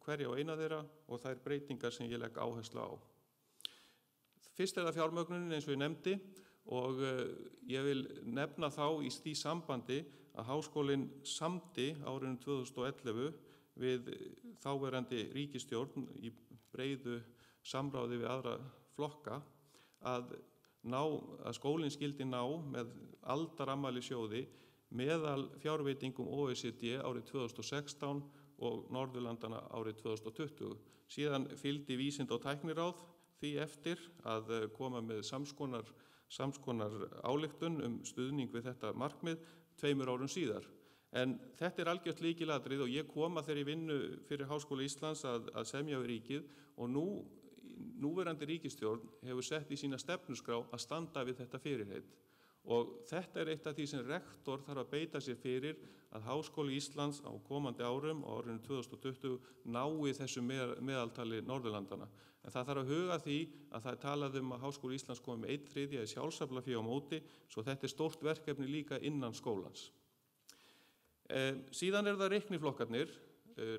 hverja og eina þeirra og þær breytingar sem ég legg áherslu á. Fyrst það fjármögnunin eins og ég nefndi og ég vil nefna þá í því sambandi að háskólinn samdi árinu 2011 við þáverandi ríkisstjórn í breiðu samráði við aðra flokka að skólinn skyldi ná með aldarafmæli sjóði meðal fjárveitingum OECD árið 2016 og Norðurlandana árið 2020. Síðan fylgdi Vísinda- og tækniráð því eftir að koma með samskonar ályktun stuðning við þetta markmið 2 árum síðar. En þetta algjört lykilatriði og ég kom að þeirri vinnu fyrir Háskóla Íslands að semja við ríkið og núverandi ríkisstjórn hefur sett í sína stefnuskrá að standa við þetta fyrirheit. Og þetta eitt af því sem rektor þarf að beita sér fyrir að Háskóli Íslands á komandi árum og árinu 2020 nái þessu meðaltali Norðurlandana. En það þarf að huga því að það talað að Háskóli Íslands komi með 1/3 í sjálfsaflafé á móti, svo þetta stórt verkefni líka innan skólans. Síðan það reikniflokkarnir.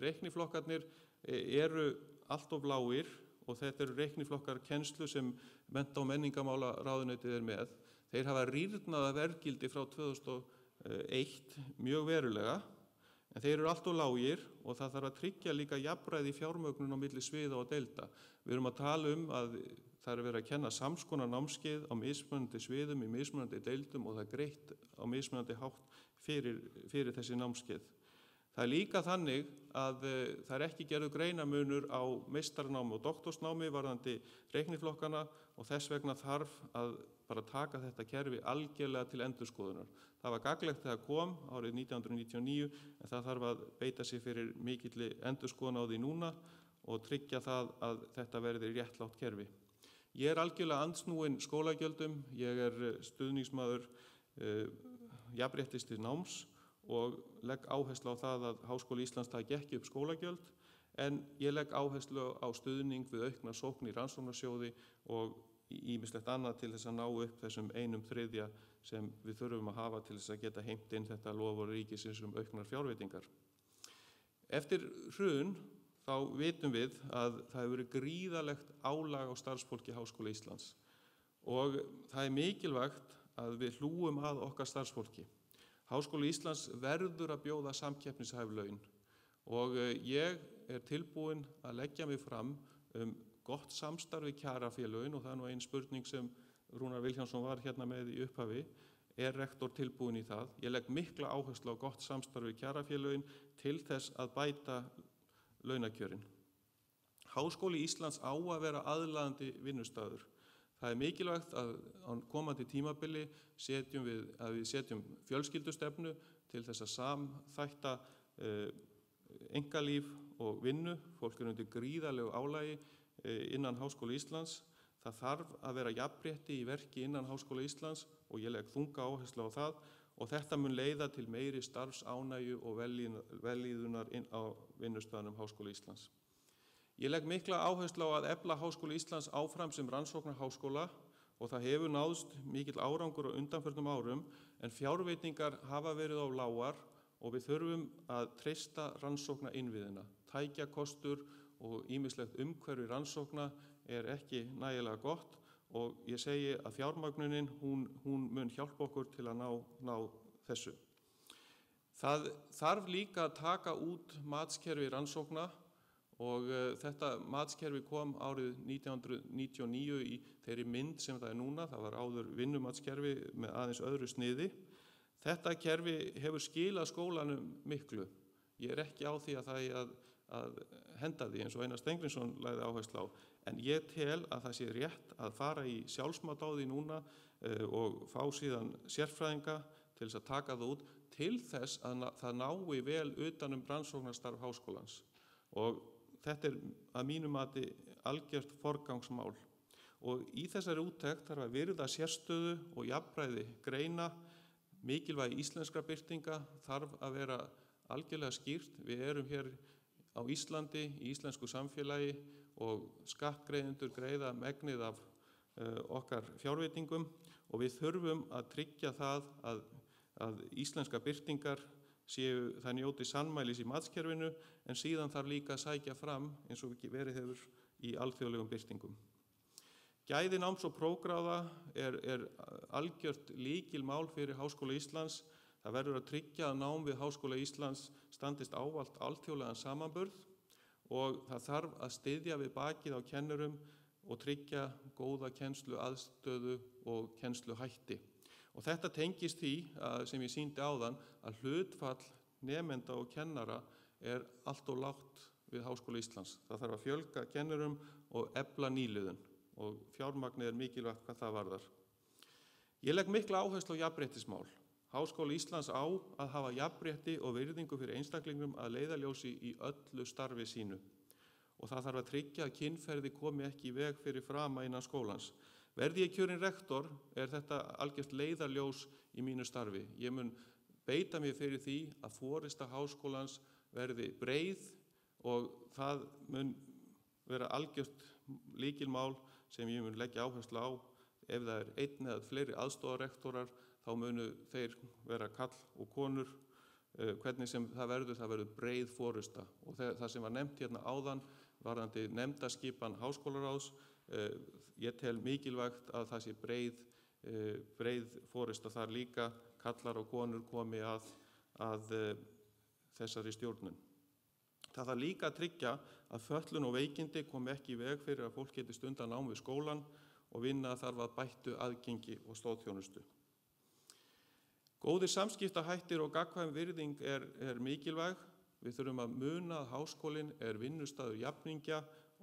Reikniflokkarnir eru allt of lágir og þetta eru reikniflokkar kennslu sem mennta- og menningarmálaráðuneytið með. Þeir hafa rýrnað að verðgildi frá 2001 mjög verulega, en þeir eru allt of lágir og það þarf að tryggja líka jafnræði fjármögnun á milli sviða og deilda. Við erum að tala að það er verið að kenna samskonar námskeið á mismunandi sviðum, í mismunandi deildum og það er greitt á mismunandi hátt fyrir þessi námskeið. Það er líka þannig að það er ekki gerður greinamunur á meistaranámi og doktorsnámi varðandi reikniflokkana og þess vegna þarf að bara taka þetta kerfi algjörlega til endurskoðunar. Það var gagnlegt þegar kom árið 1999 en það þarf að beita sig fyrir mikilli endurskoðun á því núna og tryggja það að þetta verði réttlátt kerfi. Ég algjörlega andsnúinn skólagjöldum, ég stuðningsmaður jafnréttis til náms og legg áherslu á það að Háskóli Íslands taki ekki upp skólagjöld en ég legg áherslu á stuðning við aukna sókn í rannsóknarsjóði og ýmislegt annað til þess að ná upp þessum 1/3 sem við þurfum að hafa til þess að geta heimt inn þetta loforð ríkisins auknar fjárveitingar. Eftir hrun þá vitum við að það hefur verið gríðarlegt álag á starfsfólki Háskóla Íslands og það mikilvægt að við hlúum að okkar starfsfólki. Háskóli Íslands verður að bjóða samkeppnishæf laun og ég tilbúinn að leggja mig fram gott samstarf við kjarafélögin og það er ein spurning sem Rúnar Vilhjálmsson var hérna með í upphafi, rektor tilbúinn í það. Ég legg mikla áherslu á gott samstarf við kjarafélögin til þess að bæta launakjörin. Háskóli Íslands á að vera aðlaðandi vinnustaður. Það mikilvægt að á komandi tímabili við setjum fjölskyldustefnu til þess að samþætta einkalíf og vinnu. Fólk undir gríðarlegu álagi innan Háskóla Íslands. Það þarf að vera jafnrétti í verki innan Háskóla Íslands og ég legg þunga áherslu á það og þetta mun leiða til meiri starfsánægju og vellíðunar á vinnustöðunum Háskóla Íslands. Ég legg mikla áherslu á að efla Háskóla Íslands áfram sem rannsóknarháskóla og það hefur náðst mikill árangur á undanförnum árum en fjárveitingar hafa verið á lágar og við þurfum að treysta rannsókna innviðina. Tækjakostur og ýmislegt umhverfi rannsókna ekki nægilega gott og ég segi að fjármagnunin hún mun hjálpa okkur til að ná þessu. Það þarf líka að taka út matskerfi rannsókna og þetta matskerfi kom árið 1999 í þeirri mynd sem það núna, það var áður vinnumatskerfi með aðeins öðru sniði. Þetta kerfi hefur skilað skólanum miklu. Ég ekki á því að það að henda því eins og Einar Steingrímsson lagði áherslu á, en ég tel að það sé rétt að fara í sjálfsmat á því núna og fá síðan sérfræðinga til þess að taka það út til þess að það nái vel utan rannsóknarstarf háskólans og þetta að mínu mati algjört forgangsmál og í þessari úttekt þarf að virða sérstöðu og jafnræði greina. Mikilvægi íslenskra birtinga þarf að vera algjörlega skýrt. Við erum hér á Íslandi, í íslensku samfélagi og skattgreiðendur greiða megnið af okkar fjárveitingum og við þurfum að tryggja það að íslenska birtingar það njóti sannmælis í matskerfinu en síðan þarf líka að sækja fram eins og verið hefur í alþjóðlegum birtingum. Gæði náms og prófgráða er algjört lykilmál fyrir Háskóla Íslands. Það verður að tryggja að nám við Háskóla Íslands standist ávallt alþjóðlegan samanburð og það þarf að styðja við bakið á kennurum og tryggja góða kennsluaðstöðu og kennsluhætti. Og þetta tengist því, sem ég sýndi áðan, að hlutfall nemenda og kennara er allt of lágt við Háskóla Íslands. Það þarf að fjölga kennurum og efla nýliðun og fjármagnið er mikilvægt hvað það varðar. Ég legg mikla áherslu á jafnréttismál. Háskóli Íslands á að hafa jafnrétti og virðingu fyrir einstaklingum að leiðarljósi í öllu starfi sínu. Og það þarf að tryggja að kynferði komi ekki í veg fyrir frama innan skólans. Verði ég kjörinn rektor þetta algjört leiðarljós í mínu starfi. Ég mun beita mér fyrir því að forysta háskólans verði breið og það mun vera algjört lykilmál sem ég mun leggja áherslu á. Ef það er einn eða fleiri aðstoðarrektorar þá munu þeir vera karl og konur. Hvernig sem það verður breið forysta. Og það sem var nefnt hérna áðan varðandi nefndaskipan háskólaráðs, ég tel mikilvægt að það sé breið forysta þar líka, karlar og konur komi að þessari stjórnun. Það þarf líka að tryggja að fötlun og veikindi komi ekki í veg fyrir að fólk geti stundan nám við skólan og vinna þarf að bættu aðgengi og stoðþjónustu. Góðir samskiptahættir og gagnkvæm virðing er mikilvæg. Við þurfum að muna að háskólinn er vinnustaður jafningja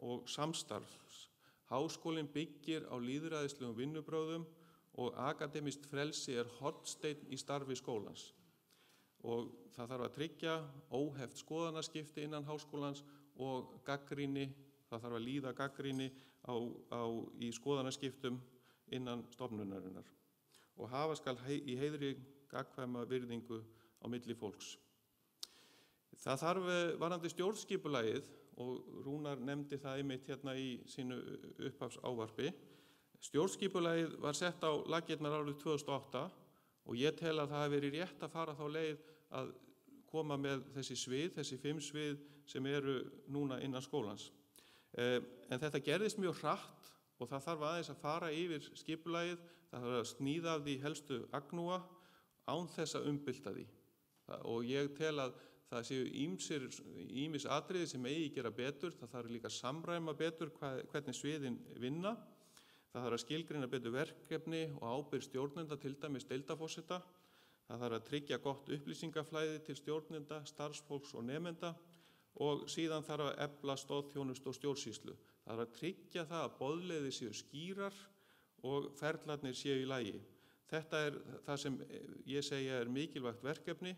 og samstarfs. Háskólinn byggir á lýðræðislegum vinnubrögðum og akademískt frelsi er hornsteinn í starfi skólans. Og það þarf að tryggja óheft skoðanaskipti innan háskólans og gagnrýni, það þarf að líða gagnrýni í skoðanaskiptum innan stofnunarinnar. Og hafa skal í heiðri gagnkvæma virðingu á milli fólks. Það þarf varðandi stjórnskipulagið, og Rúnar nefndi það einmitt hérna í sínu upphafsávarpi. Stjórnskipulagið var sett á laggirnar árið 2008 og ég tel að það hafi verið rétt að fara þá leið að koma með þessi 5 svið sem eru núna innan skólans. En þetta gerðist mjög hratt og það þarf aðeins að fara yfir skipulagið, það þarf að sníða af því helstu agnúa án þess að umbylta því. Og ég tel að það séu ýmis atriði sem eigi gera betur, það þarf líka að samræma betur hvernig sviðin vinna, það þarf að skilgreina betur verkefni og ábyrgð stjórnenda, til dæmis deildarforseta, það þarf að tryggja gott upplýsingaflæði til stjórnenda, starfsfólks og nemenda og síðan þarf að efla stoðþjónustu og stjórnsýslu. Það þarf að tryggja það að boðleiðir séu skýrar og ferlarnir séu í lagi. Þetta er það sem ég segja er mikilvægt verkefni,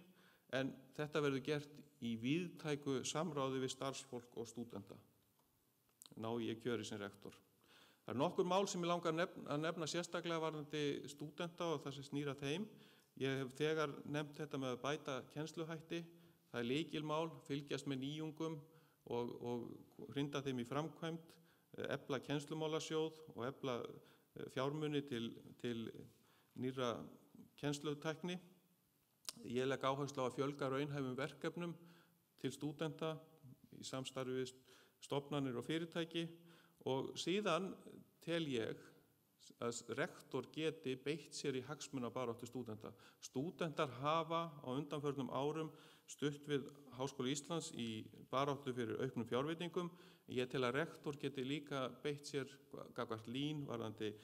en þetta verður gert í víðtæku samráði við starfsfólk og stúdenta. Ná ég kjöri sem rektor. Það er nokkur mál sem ég langar að nefna sérstaklega varðandi stúdenta og það sem snýr að þeim. Ég hef þegar nefnt þetta með að bæta kennsluhætti. Það er lykilmál, fylgjast með nýjungum og hrinda þeim í framkvæmd, efla kennslumálasjóð og efla fjármuni til nýrra kennslutækni. Ég legg áherslu á að fjölga raunhæfum verkefnum til stúdenta í samstarfi við stofnanir og fyrirtæki og síðan tel ég að rektor geti beitt sér í hagsmunabaráttu stúdenta. Stúdentar hafa á undanförnum árum stutt við Háskóla Íslands í baráttu fyrir auknum fjárveitingum. Ég tel að rektor geti líka beitt sér gagnvart LÍN varðandi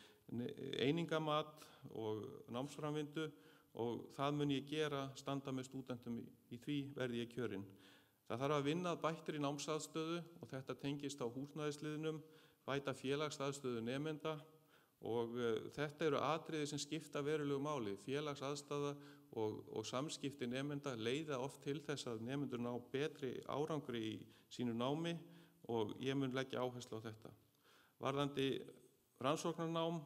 einingamat og námsframvindu og það mun ég gera, standa með stúdentum í því verði ég kjörinn. Það þarf að vinna bættri námsaðstöðu og þetta tengist á húsnæðisliðnum, bæta félagsaðstöðu nemenda og þetta eru atriði sem skipta verulegu máli. Félagsaðstaða og samskipti nemenda leiða oft til þess að nemendur ná betri árangri í sínu námi og ég mun leggja áherslu á þetta. Varðandi rannsóknarnám,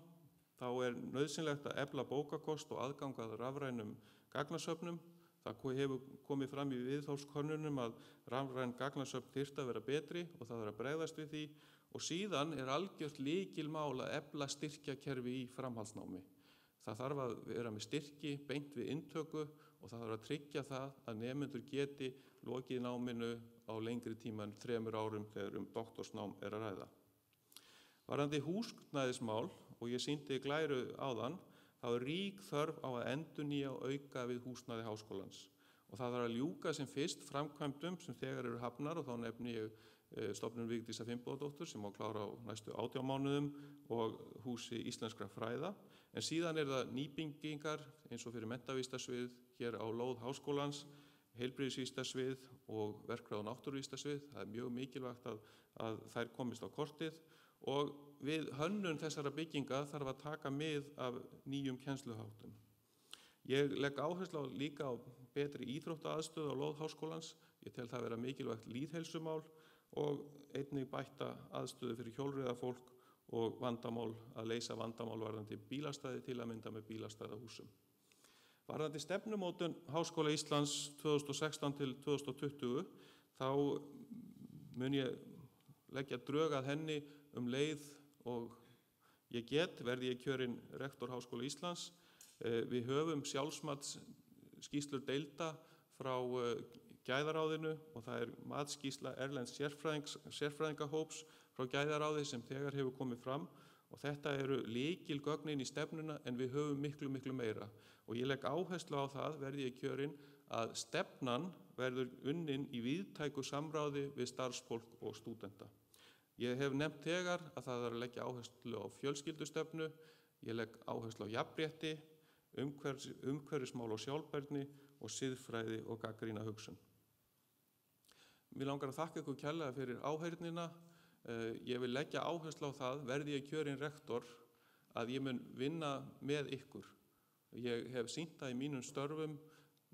þá er nauðsynlegt að efla bókakost og aðgang að rafrænum gagnasöfnum. Það hefur komið fram í viðhorfskönnunum að rafræn gagnasöfn þyrfti að vera betri og það er að bregðast við því. Og síðan er algjört lykilmál að efla styrkjakerfi í framhaldsnámi. Það þarf að vera með styrki beint við inntöku og það þarf að tryggja það að nemendur geti lokið náminu á lengri tíma en 3 árum þegar doktorsnám er að ræða. Varðandi húsnæðismál, og ég sýndi glæru áðan, þá rík þörf á að endurnýja og auka við húsnæði háskólans. Og það þarf að ljúka sem fyrst framkvæmdum sem þegar eru hafnar, og þá nefni ég stofnun Vigdísar Finnbogadóttur sem á klára á næstu 18 mánuðum og húsi íslenskra fræða. En síðan það nýbyggingar eins og fyrir menntavísindasvið hér á lóð háskólans, heilbrigðisvísindasvið og verkfræði- og náttúruvísindasvið. Það mjög mikilvægt að þær komist á kortið og við hönnun þessara bygginga þarf að taka mið af nýjum kennsluháttum. Ég legg áherslu líka á betri íþróttaaðstöðu á lóð háskólans. Ég tel það vera mikilvægt lýðheilsumál og einnig bætta aðstöðu fyrir hjólreiðafólk og að leysa vandamál varðandi bílastæði, til að mynda með bílastæðahúsum. Varðandi stefnumótun Háskóla Íslands 2016 til 2020 þá mun ég leggja drög að henni leið og verði ég kjörinn rektor Háskóla Íslands. Við höfum sjálfsmatsskýrslur deilda frá gæðaráðinu og það matsskýrsla erlends sérfræðingahóps frá gæðaráði sem þegar hefur komið fram og þetta eru lykilgögnin í stefnuna en við höfum miklu meira. Og ég legg áherslu á það, verði ég kjörinn, að stefnan verður unnin í víðtæku samráði við starfsfólk og stúdenta. Ég hef nefnt þegar að það er að leggja áherslu á fjölskyldustefnu, ég legg áherslu á jafnrétti, umhverfismál og sjálfbærni og siðfræði og gagnrýna hugsun. Mér langar að þakka ykkur kærlega fyrir áheyrnina. Ég vil leggja áherslu á það, verði ég kjörinn rektor, að ég mun vinna með ykkur. Ég hef sýnt það í mínum störfum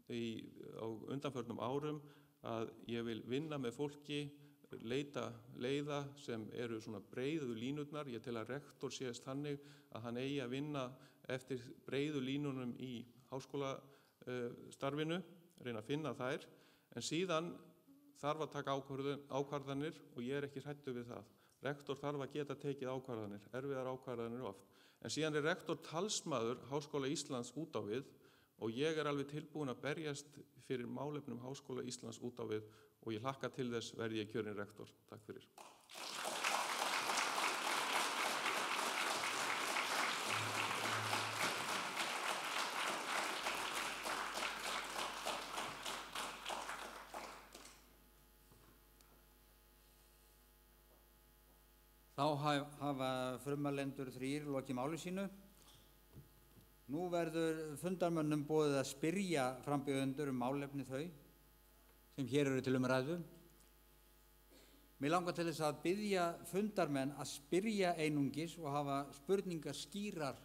á undanförnum árum að ég vil vinna með fólki, leita leiða sem eru svona breiðu línurnar. Ég tel að rektor séðst þannig að hann eigi að vinna eftir breiðu línunum í háskólastarfinu, reyna að finna þær, en síðan þarf að taka ákvarðanir og ég ekki hræddur við það. Rektor þarf að geta tekið ákvarðanir, erfiðar ákvarðanir oft. En síðan rektor talsmaður Háskóla Íslands út á við og ég alveg tilbúin að berjast fyrir málefnum Háskóla Íslands út á við og ég hlakka til þess verði ég kjörinn rektor. Takk fyrir. Þá hafa frummælendur 3 lokið máli sínu. Nú verður fundarmönnum boðið að spyrja frambjóðendur málefni þau sem hér eru til umræðu. Mig langar til þess að biðja fundarmenn að spyrja einungis og hafa spurningar skýrar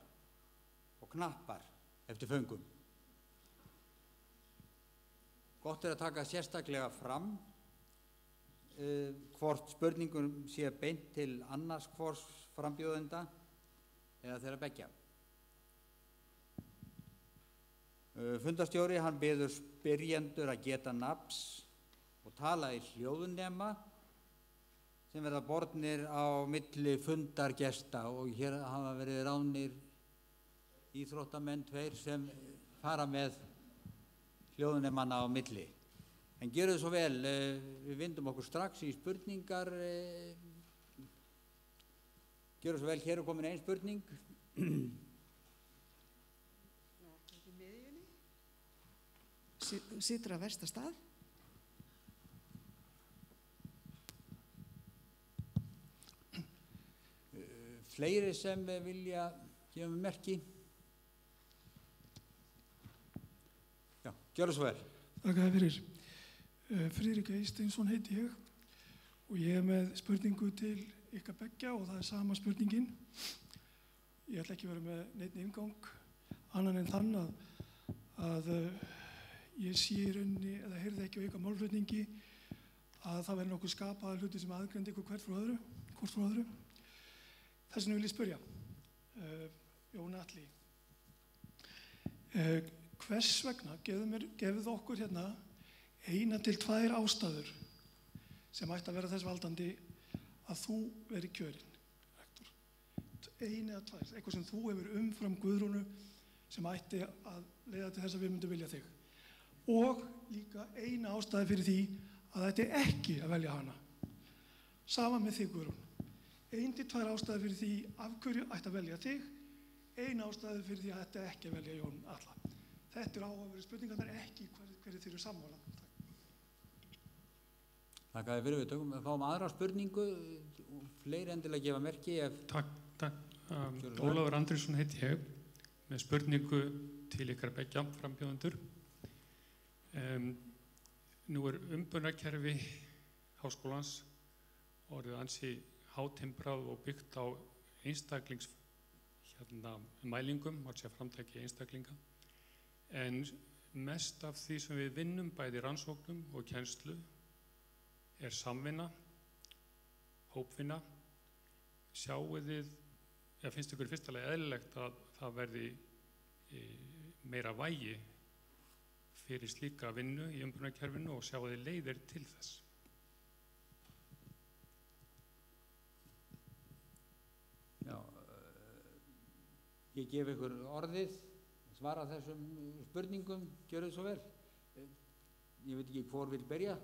og knappar eftir föngum. Gott að taka sérstaklega fram hvort spurningum sé beint til annars hvors frambjóðenda eða þeirra beggja. Fundarstjóri hann biður spyrjendur að geta nafns og tala í hljóðnema sem verða bornir á milli fundargesta og hér hafa verið ráðnir íþróttamenn 2 sem fara með hljóðnemanna á milli. En gerðu svo vel, við vindum okkur strax í spurningar. Gerðu svo vel, hér komin ein spurning. Í miðjunni. Situr á versta stað. Fleiri sem vilja gefa mér merki. Já, gerðu svo vel. Takk fyrir. Friðrik Eysteinsson heiti ég og ég með spurningu til ykkar beggja og það sama spurningin. Ég ætla ekki að vera með neitt inngang annan en þann að ég sé í rauninni eða heyrði ekki á ykkar málflutningi að það verði nokkuð skapaða hluti sem aðgreindi ykkur hvort frá öðru. Þess vegna vil ég spyrja Jón Atli, hvers vegna gefið okkur hérna 1 til 2 ástæður sem ætti að vera þess valdandi að þú veri kjörinn rektor. 1 eða 2, eitthvað sem þú hefur umfram Guðrúnu sem ætti að leiða til þess að við myndum vilja þig. Og líka 1 ástæði fyrir því að þetta ekki að velja hana. Sama með þig, Guðrún. 1 til 2 ástæður fyrir því af hverju ætti að velja þig, 1 ástæður fyrir því að þetta ekki að velja Jón Alla. Þetta áhugaverðar spurningar, ekki hverju þeir eru sammála. Takk að þið fyrir, við fáum aðra spurningu, fleiri endilega gefa merki ef... Takk. Ólafur Andriðsson heiti ég, með spurningu til ykkar beggja frambjóðendur. Nú umbunarkerfi háskólans orðið ansi hátimbrað og byggt á einstaklings mælingum, framtæki einstaklinga. En mest af því sem við vinnum, bæði rannsóknum og kennslu, samvinna, hópvinna. Sjáuð þið, finnst ykkur í fyrsta lagi eðlilegt að það verði meira vægi fyrir slíka vinnu í umbunarkerfinu og sjáuð þið leiðir til þess? Já, ég gef ykkur orðið, svara þessum spurningum, gjörðu svo vel. Ég veit ekki hvor vil byrja.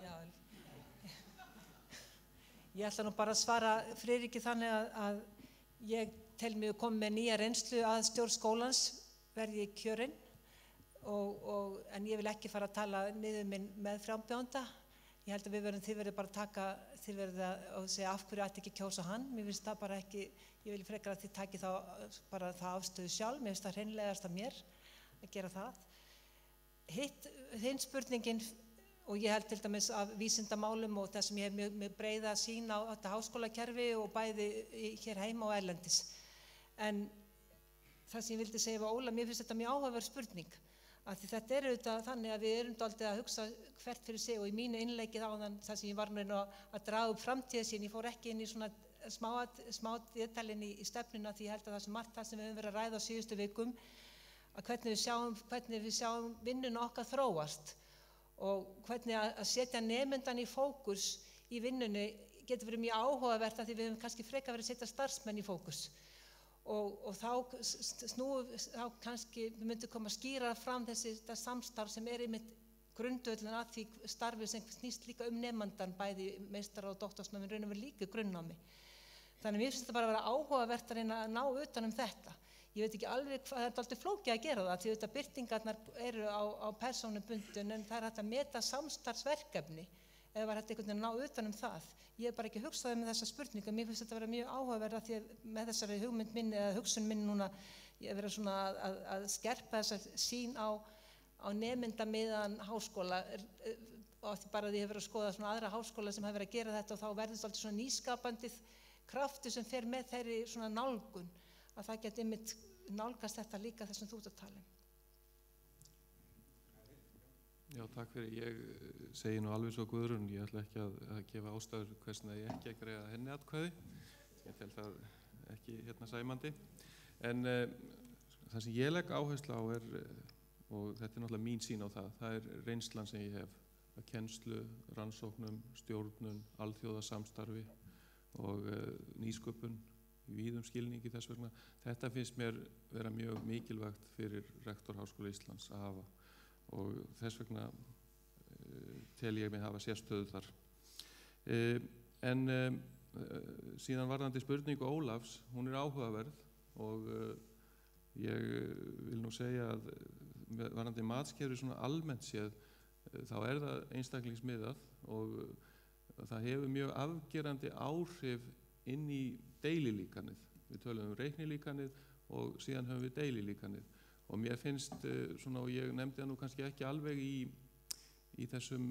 Já, ég ætla nú bara að svara Friðriki þannig að ég tel mig komið með nýja reynslu að stjórn skólans verði kjörinn en ég vil ekki fara að tala niður minn með frambjóðanda. Ég held að þið verður bara að taka, þið verður að segja af hverju ætti ekki kjósa hann. Mér finnst það bara ekki, ég vil frekar að þið taki bara það afstöðu sjálf. Mér finnst það hreinlegast af mér að gera það. Hinn spurningin, og ég held til dæmis af vísindamálum og það sem ég hef mjög breiða sýn á þetta háskólakerfi og bæði hér heima og erlendis. En það sem ég vildi segja var Óla, mér finnst þetta mjög áhugaverð spurning. Af því þetta auðvitað þannig að við erum dálítið að hugsa hvert fyrir sig og í mínu innleikið áðan þar sem ég var nú að draga upp framtíðarsýn, ég fór ekki inn í svona smá detalinn í stefnuna því ég held að það sem margt það sem við höfum verið að ræða á síðustu vikum að hvernig við sjáum vinnuna okkar þróast og hvernig að setja nemendan í fókus í vinnunni getur verið mjög áhugavert af því við höfum kannski frekar verið að setja starfsmenn í fókus. Og þá kannski við myndum koma að skýra fram þetta samstarf sem einmitt grundvöllin að því starfi sem snýst líka nemandan bæði meistara- og doktorsnámi raun og veru líka grunnnámi. Þannig mér finnst þetta bara að vera áhugavert að reyna að ná utan þetta. Ég veit ekki alveg hvað, það er alltaf flókið að gera það því þetta birtingarnar eru á persónubundun en það er hægt að meta samstarfsverkefni eða var þetta einhvern veginn að ná utan það. Ég hef bara ekki hugsað með þessa spurningu, mér finnst þetta að vera mjög áhugaverð því að með þessari hugmynd minni eða hugsun minni núna ég hef verið svona að skerpa þessa sín á nemendamiðaðan háskóla og því bara því ég hef verið að skoða svona aðra háskóla sem hef verið að gera þetta og þá verðist alltaf svona nýskapandið krafti sem fer með þeirri svona nálgun að það geti einmitt nálgast þetta líka þessum þú ert að tala. Já, takk fyrir. Ég segi nú alveg svo Guðrún, ég ætla ekki að gefa ástæður hversna ég ekki að greiða henni atkvæði. Ég tel það ekki sæmandi. En það sem ég legg áherslu á og þetta er náttúrulega mín sýn á það reynslan sem ég hef að kennslu, rannsóknum, stjórnun, alþjóðasamstarfi og nýsköpun í víðum skilningi þess vegna. Þetta finnst mér vera mjög mikilvægt fyrir rektor Háskóla Íslands að hafa og þess vegna tel ég mig hafa sérstöðu þar. En síðan varðandi spurningu Ólafs, hún er áhugaverð og ég vil nú segja að varðandi matskerfi svona almennt séð þá það einstaklingsmiðað og það hefur mjög afgerandi áhrif inn í deililíkanið. Við tölum reiknilíkanið og síðan höfum við deililíkanið. Og mér finnst, svona, og ég nefndi það nú kannski ekki alveg í þessum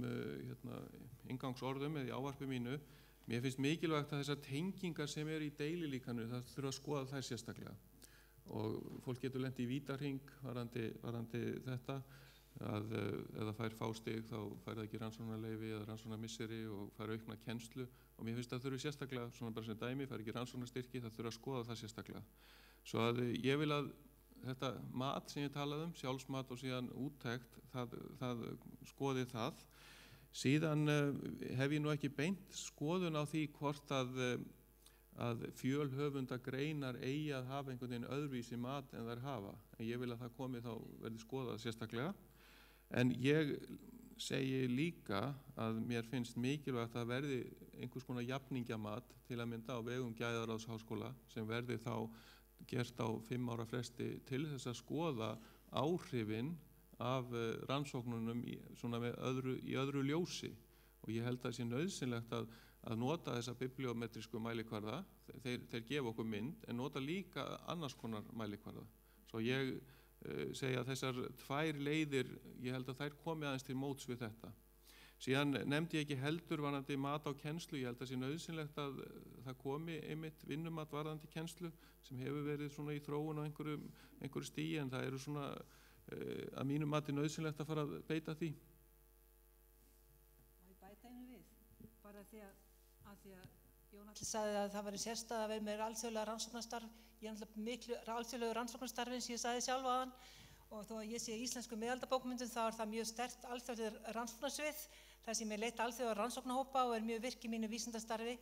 inngangsorðum eða í ávarpi mínu, mér finnst mikilvægt að þessar tengingar sem eru í deililíkanu, það þurfa að skoða þær sérstaklega. Og fólk getur lent í vítahring varðandi þetta, að ef það fær fástig þá fær það ekki rannsóknarleyfi eða rannsóknarmisseri og fær aukna kennslu. Og mér finnst það þurfi sérstaklega, svona bara sem dæmi, fær ekki rannsóknarstyrki, það þurfa að skoða það sérstaklega. Svo að ég vil að þetta mat sem ég talaði sjálfsmat og síðan úttekt, það skoði það. Síðan hef ég nú ekki beint skoðun á því hvort að fjölhöfundagreinar eigi að hafa einhvern veginn öðruvísi mat en þær hafa. En ég vil að það komi þá verði skoðað sérstaklega. En ég segi líka að mér finnst mikilvægt að verði einhvers konar jafningjamat til að mynda á vegum Gæðaráðs Háskóla sem verði þá gert á 5 ára fresti til þess að skoða áhrifin af rannsóknunum í öðru ljósi og ég held að það sé nauðsynlegt að nota þessa biblíómetrísku mælikvarða, þeir gefa okkur mynd en nota líka annars konar mælikvarða. Svo ég segja að þessar 2 leiðir, ég held að þær komi aðeins til móts við þetta. Síðan nefndi ég ekki heldur varðandi mat á kennslu, ég held að það sé nauðsynlegt að það komi einmitt vinnumat varðandi kennslu sem hefur verið svona í þróun á einhverju stigi en það eru svona að mínu mati nauðsynlegt að fara að beita því. Má ég bæta einu við? Bara því að Jón Atli sagði að það væri sérstæða að vera með alþjóðlega rannsóknarstarf. Ég er náttúrulega miklu alþjóðlegu rannsóknarstarfi eins og ég sagði sjálf áðan og þó að ég sé í íslensku miðaldabókmyndum þá er það mjög sterkt alþjóðlega rannsóknarsvið þar sem ég leita alþjóðlega rannsóknarhópa og er mjög virk í mínu vísindastarfi.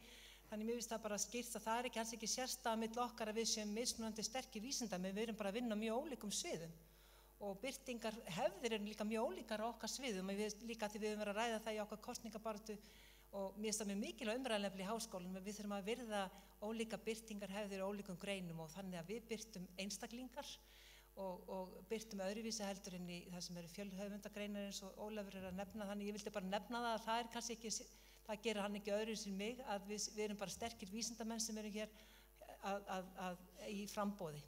Þannig mér finnst það bara skýrt að það er ekki sérstæða milli okkar að við séum mismunandi sterkir vísindamenn, við erum bara að vinna á mjög ólíkum sviðum. Og birtingar hefðir eru líka mjög ólíkar á okkar sviðum og líka því við höfum verið að ræða það í okkar kosningabaráttu og mér finnst það mjög mikilvæg umræðanefni í háskólanum við þurfum að virða ólíka birtingar hefðir og ólíkum greinum og þannig að við birtum einstaklingar og birtum öðruvísi heldur en í það sem eru fjölhöfundagreinar eins og Ólafur er að nefna þannig ég vildi bara nefna það að það er kannski ekki, það gerir hann ekki öðruvísi en mig að við erum bara sterkir vísindamenn sem eru hér í frambóði.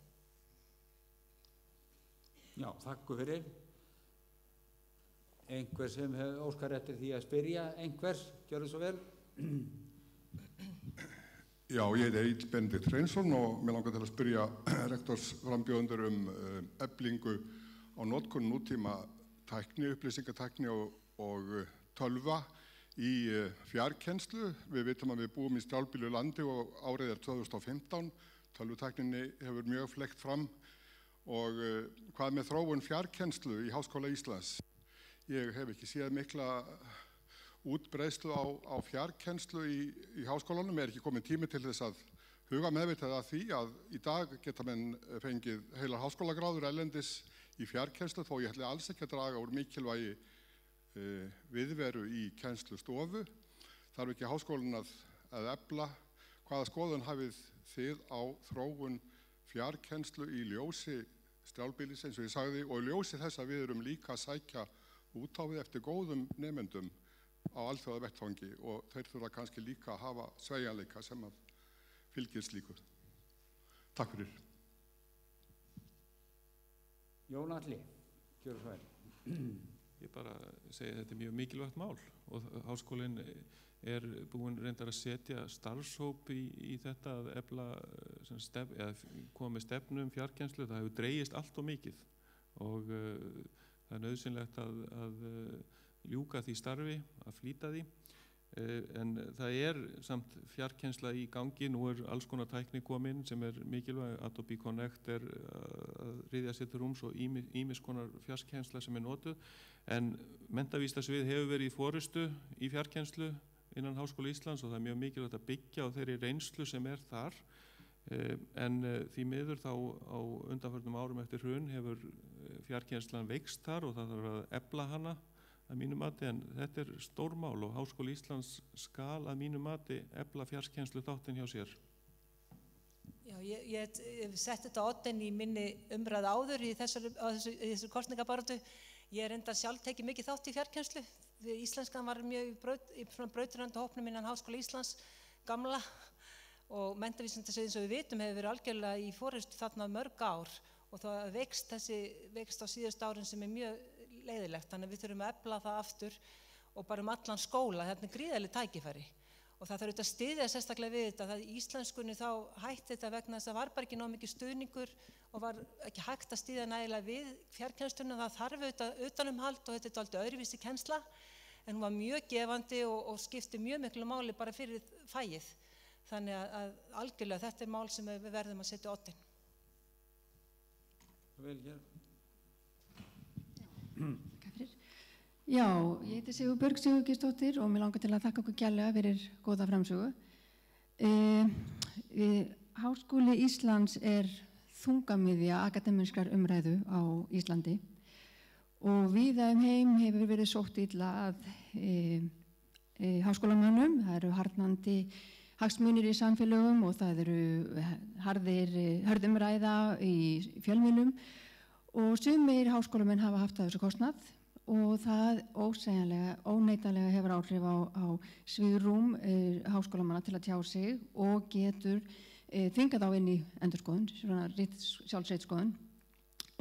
Já, þakku fyrir. Einhver sem óskar eftir því að spyrja einhvers, gjörðu svo vel. Já, ég heiti Egill Benedikt Hreinsson og mér langar til að spyrja rektorsframbjóðendur eflingu á notkun nútíma tækni, upplýsingatækni og tölva í fjarkennslu. Við vitum að við búum í strjálbýlu landi og árið er 2015. Tölvutækninni hefur mjög fleygt fram og hvað með þróun fjarkennslu í Háskóla Íslands? Ég hef ekki séð mikla útbreiðslu á fjarkennslu í háskólanum, er ekki komin tími til þess að huga meðvitað að því að í dag geta menn fengið heilar háskólagráður erlendis í fjarkennslu þó ég ætli alls ekki að draga úr mikilvægi viðveru í kennslustofu. Þarf ekki háskólinn að efla hvaða skoðun hafið þið á þróun fjarkennslu í ljósi strjálbýlis eins og ég sagði og í ljósi þess að við erum líka að sækja út á við eftir góðum nemendum á alþjóðavettvangi og þeir þurfa kannski líka að hafa sveigjanleika sem að fylgir slíku. Takk fyrir. Jón Atli, gjörðu svo vel. Ég bara segi að þetta er mjög mikilvægt mál og háskólinn er búinn reyndar að setja starfshóp í þetta að efla eða koma með stefnu fjarkennslu. Það hefur dregist allt of mikið og það er nauðsynlegt að ljúka því starfi, að flýta því. En það er samt fjarkennsla í gangi. Nú er alls konar tækni komin sem er mikilvæg. Adobe Connect er að ryðja sér til rúms og ýmis konar fjarkennsla sem er notuð. En menntavísindasvið hefur verið í forystu í fjarkennslu innan Háskóla Íslands og það er mjög mikilvægt að byggja á þeirri reynslu sem er þar. En því miður þá á undanförnum árum eftir hrun hefur fjarkennslan veikst þar og það þarf að efla hana að mínu mati en þetta er stórmál og Háskóli Íslands skal að mínu mati efla fjarkennslu þáttinn hjá sér. Já, ég setti þetta oddinn í minni umræðu áður í þessu kosningabaráttu. Ég er enda sjálf tekið mikið þátt í fjarkennslu. Íslenskan var mjög í brautrænda hópnum innan Háskóla Íslands gamla og menntavísindasvið eins og við vitum hefur verið algjörlega í forystu þarna mörg ár og það veikst á síðustu árin sem er mjög leiðilegt, þannig að við þurfum að efla það aftur og bara allan skóla, þetta er gríðarleg tækifæri og það þarf auðvitað að styðja sérstaklega við þetta, það í íslenskunni þá hætti þetta vegna þess að var bara ekki nóg mikið stuðningur og var ekki hægt að styðja nægilega við fjarkennsluna, það þarf auðvitað utanumhald og þetta er dálítið öðruvísi kennsla en hún var mjög gefandi og skipti mjög miklu máli bara fyrir fagið. Þannig að algjörlega þetta er mál sem við verðum að setja oddinn. Vel, hér. Takk fyrir. Já, ég heiti Sigurbjörg Sigurgeirsdóttir og mér langar til að þakka okkur kærlega fyrir góða framsögu. Háskóli Íslands er þungamiðja akademískrar umræðu á Íslandi og víða heim hefur verið sótt illa að háskólamönnum. Það eru harðnandi hagsmunir í samfélögum og það eru hörðumræða í fjölmiðlum og sumir háskólamenn hafa haft að þessu kostnað og það óneitanlega hefur áhrif á svigrúm háskólamanna til að tjá sig og getur þvingað á inn í endurskoðun, svona sjálfsreitskoðun.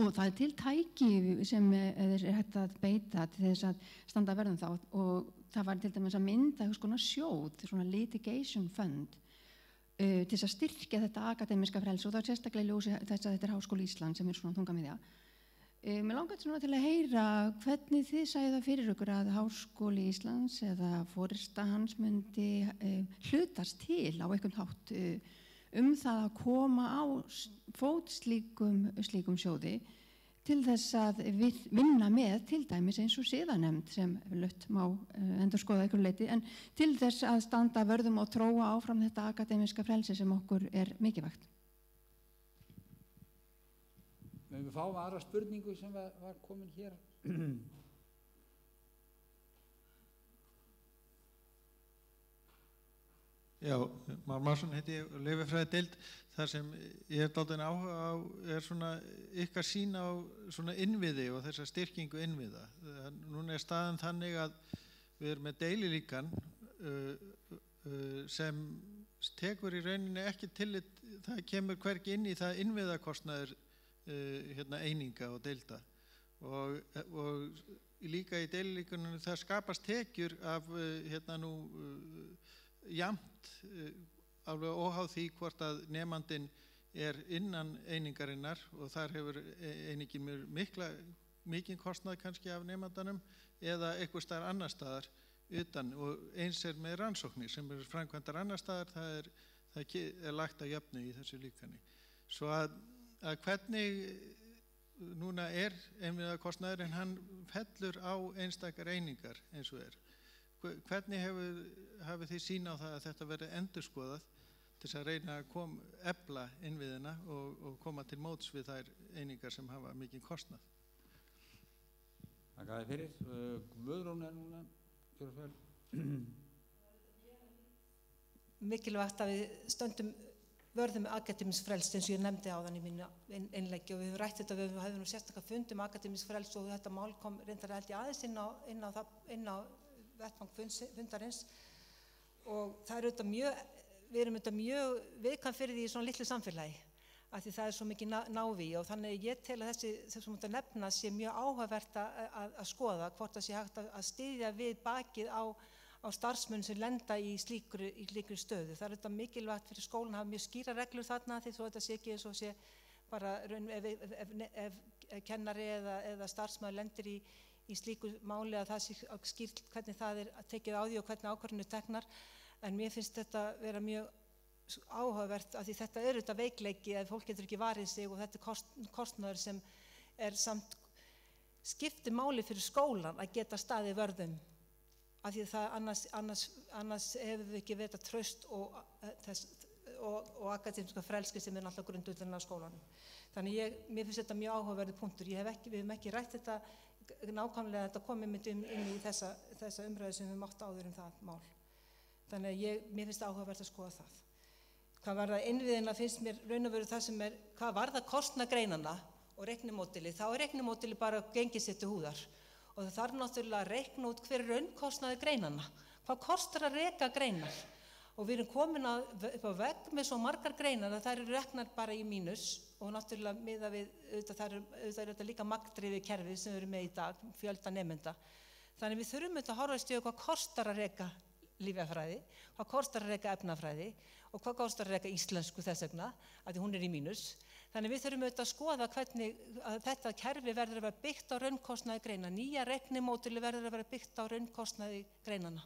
Og það til tæki sem er hægt að beita til þess að standa verðum þá og það var til dæmis að mynda svona sjóð, svona litigation fund til þess að styrkja þetta akademiska frelsi og það er sérstaklega í ljósi þess að þetta er Háskóli Íslands sem er svona þungamiðja. Mér langar svona til að heyra hvernig þið sæðu það fyrir ykkur að Háskóli Íslands eða forysta hans myndi hlutast til á einhvern hátt það að koma á fót slíkum sjóði til þess að vinna með til dæmis eins og siðanefnd sem laut má endurskoða einhverju leyti en til þess að standa vörðum og tróa áfram þetta akademiska frelsi sem okkur er mikilvægt. Við fáum aðra spurningu sem var komin hér. Já, Már Marsson heiti ég, Leifafræðideild. Það sem ég er dálítið áhuga á er svona ykkar sýn á svona innviði og þessa styrkingu innviða. Núna er staðan þannig að við erum með deililíkan sem tekur í rauninni ekki tillit, það kemur hvergi inn í það innviðakostnaður eininga og deilda og líka í deililíkunum það skapast tekjur af jafnt alveg óháð því hvort að nemandinn er innan einingarinnar og þar hefur einingin mikinn kostnað kannski af nemandanum eða einhver staðar annar staðar utan og eins er með rannsóknir sem eru framkvæmdar annar staðar það er lagt að jöfnu í þessu líkani. Svo að hvernig núna er innviðakostnaður en hann fellur á einstakar einingar eins og er. Hvernig hafið þið sýn á það að þetta verði endurskoðað til þess að reyna að efla innviðina og koma til móts við þær einingar sem hafa mikinn kostnað? Takk að þið fyrir. Guðrún er núna. Mikilvægt að við stöndum vörðum akademískt frelsi eins og ég nefndi áðan í mínu innleggi og við höfum rætt þetta, við höfum nú sérstaklega fundum akademískt frelsi og þetta mál kom reyndar held ég aðeins inn á vettvang fundarins og það er við erum mjög viðkvæm fyrir því í svona litlu samfélagi af því það er svo mikið návígi og þannig ég tel að þessi sem mútti að nefna sé mjög áhugavert að skoða hvort það sé hægt að styðja við bakið á starfsmenn sem lenda í slíkri stöðu. Það er þetta mikilvægt fyrir skólan að hafa mjög skýra reglur þarna því þó þetta sé ekki eins og sé bara ef kennari eða starfsmaður lendir í slíku máli að það sé skýrt hvernig það er tekið á því og hvernig ákvarðanir teknar en mér finnst þetta vera mjög áhugavert af því þetta er þetta veikleiki að fólk getur ekki varið sig og þetta er kostnaður sem er samt skiptir máli fyrir skólan að geta staðið vörðum af því það annars hefur við ekki verið traust og akademíska frelsi sem er náttúrulega grundvöllurinn á skólanum. Þannig mér finnst þetta mjög áhugaverður punktur. Við hefum ekki rætt þetta nákvæmlega þetta komið inn í þessa umræðu sem við mátt áður það mál. Þannig mér finnst áhugavert að skoða það. Hvað varðar innviðina finnst mér raun og veru það sem hvað varðar kostnaðargreinanna og reiknimódelið, þá er reiknimódelið bara gengið sér til húðar og það þarf náttúrulega að reikna út hver raunkostnaður greinanna. Hvað kostar að reka greinar? Og við erum komin upp á vegg með svo margar greinar að þær eru reknar bara í mínus og náttúrulega miða við, auðvitað er þetta líka magndrifið kerfið sem við erum með í dag, fjölda nemenda. Þannig við þurfum auðvitað að horfast í hvað kostar að reka lífjafræði, hvað kostar að reka efnafræði og hvað kostar að reka íslensku þess vegna, að hún er í mínus. Þannig við þurfum auðvitað að skoða hvernig að þetta kerfi verður að vera byggt á raunkostnaði greina, nýja reiknimódeli verður að vera byggt á raunkostnaði greinana.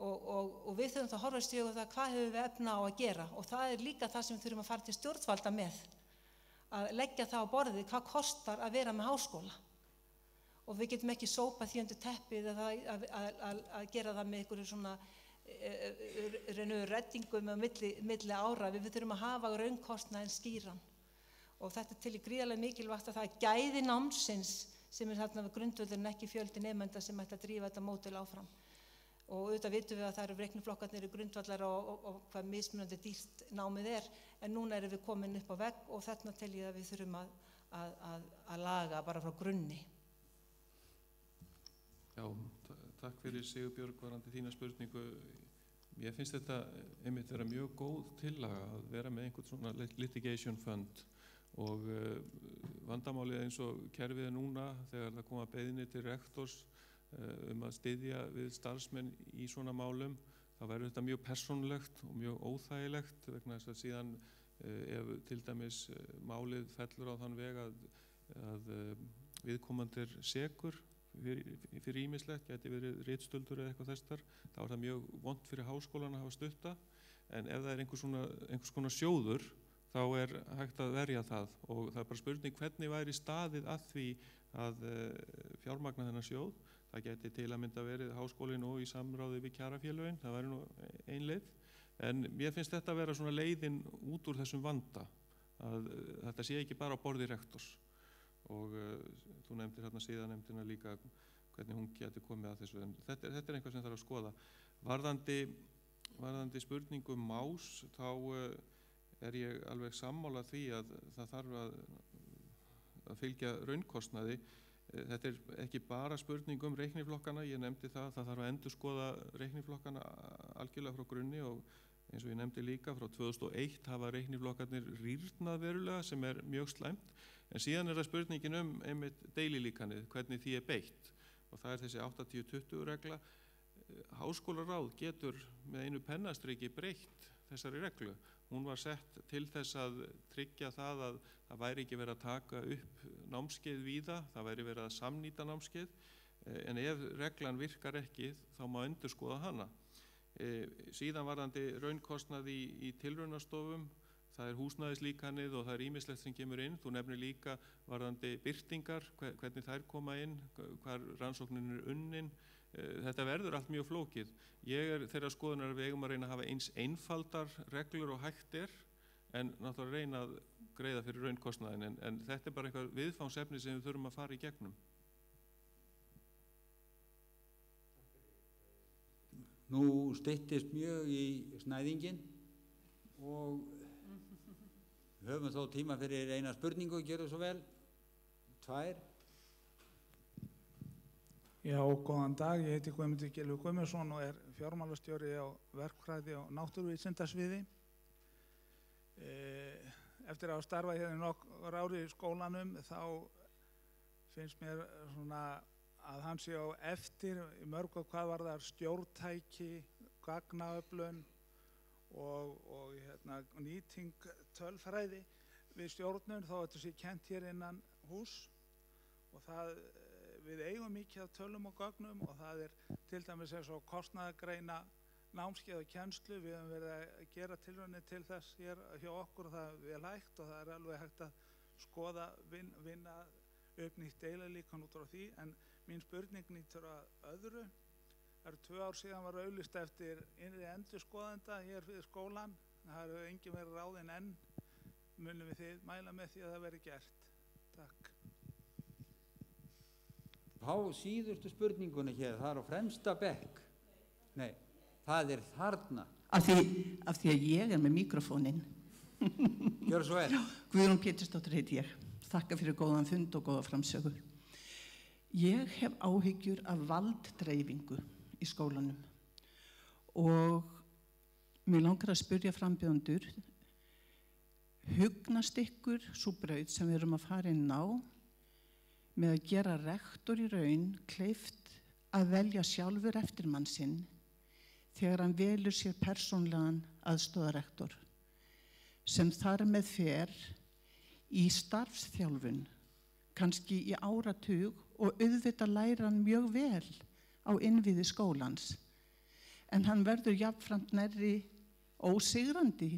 Og við þurfum að horfast í það hvað hefur við efna á að gera og það er líka það sem við þurfum að fara til stjórnvalda með, að leggja það á borðið hvað kostar að vera með háskóla. Og við getum ekki sópa því undir teppið að gera það með einhverju svona reddingum á milli ára, við þurfum að hafa raunkostnaðinn skýran. Og þetta til í gríðarlega mikilvægt að það er gæði námsins sem þarna við grundvöllurinn, ekki fjöldi nemenda sem ætti að drífa þetta módel áfram. Og auðvitað vitum við að það eru reikniflokkarnir í grundvallar og hvað mismunandi dýrt námið en núna erum við komin upp á vegg og þarna tel ég að við þurfum að laga bara frá grunni. Já, takk fyrir Sigurbjörg varðandi þína spurningu. Ég finnst þetta einmitt vera mjög góð tillaga að vera með einhvern svona litigation fund og vandamálið eins og kerfið núna þegar það koma beiðni til rektors að styðja við starfsmenn í svona málum, þá verður þetta mjög persónulegt og mjög óþægilegt vegna þess að síðan ef til dæmis málið fellur á þann veg að viðkomandi sekur fyrir ýmislegt, geti verið ritstöldur eða eitthvað þessar, þá það mjög vont fyrir háskólan að hafa stutta, en ef það einhvers konar sjóður, þá hægt að verja það og það bara spurning hvernig væri staðið að því að fjármagna þennan sjóð. Það geti til að mynda verið háskólinn og í samráði við kjarafélögin, það væri nú ein leið, en mér finnst þetta að vera svona leiðin út úr þessum vanda, að þetta sé ekki bara á borði rektors. Og þú nefndir hérna siðanefndina líka hvernig hún geti komið að þessu, en þetta einhvað sem þarf að skoða. Varðandi spurningum MÁS, þá ég alveg sammála því að það þarf að fylgja raunkostnaði. Þetta ekki bara spurning reikniflokkana, ég nefndi það þarf að endurskoða reikniflokkana algjörlega frá grunni og eins og ég nefndi líka frá 2001 hafa reikniflokkarnir rýrnað verulega sem mjög slæmt. En síðan það spurningin einmitt deililíkanið, hvernig því beitt og það þessi 80-20 regla. Háskólaráð getur með einu pennastriki breytt þessari reglu. Hún var sett til þess að tryggja það að það væri ekki verið að taka upp námskeið víða, það væri verið að samnýta námskeið, en ef reglan virkar ekki þá má endurskoða hana. Síðan varðandi raunkostnað í tilraunastofum, það húsnæðislíkanið og það ýmislegt sem kemur inn. Þú nefnir líka varðandi birtingar, hvernig þær koma inn, hvar rannsóknin unnin. Þetta verður allt mjög flókið. Ég þeirra skoðunar að við eigum að reyna að hafa eins einfaldar reglur og hægt en náttúrulega reyna að greiða fyrir raunkostnaðin, en þetta bara eitthvað viðfangsefni sem við þurfum að fara í gegnum. Nú styttist mjög í snæðingin og höfum þó tíma fyrir eina spurningu, gjörðu svo vel. 2. Já, góðan dag, ég heiti Guðmundur Gylfi Guðmundsson og fjármálastjóri á verkfræði og náttúruvísindasviði. Eftir að starfa hér í nokkur ári í skólanum þá finnst mér svona að hann sé á eftir í mörgu hvað varðar stjórntæki, gagnaöflun og nýting tölfræði við stjórnun þó að þetta sé kennt hér innan hús og við eigum mikið af tölum og gögnum og það til dæmis eins og kostnaðargreina námskeið og kennslu. Við höfum verið að gera tilraunir til þess hér hjá okkur og það vel hægt og það alveg hægt að skoða, vinna upp nýtt deililíkan út frá því. En mín spurning nýtur að öðru. Það 2 ár síðan var auglýst eftir innri endurskoðanda hér fyrir skólan. Það hefur engin verið ráðinn enn. Munum við þið mæla með því að það verið gert. Takk. Þá síðustu spurningunni hér, það á fremsta bekk. Nei, það þarna. Af því að ég með mikrofóninn. Gjörðu svo vel. Guðrún Pétursdóttir heiti ég. Þakka fyrir góðan fund og góða framsögu. Ég hef áhyggjur af valddreifingu í skólanum og mér langar að spyrja frambjóðendur, hugnast ykkur sú braut sem við erum að fara inn á með að gera rektor í raun kleift að velja sjálfur eftirmann sinn þegar hann velur sér persónlegan aðstoðarrektor sem þar með fer í starfsþjálfun, kannski í áratug og auðvitað læra hann mjög vel á innviði skólans. En hann verður jafnframt nærri ósigrandi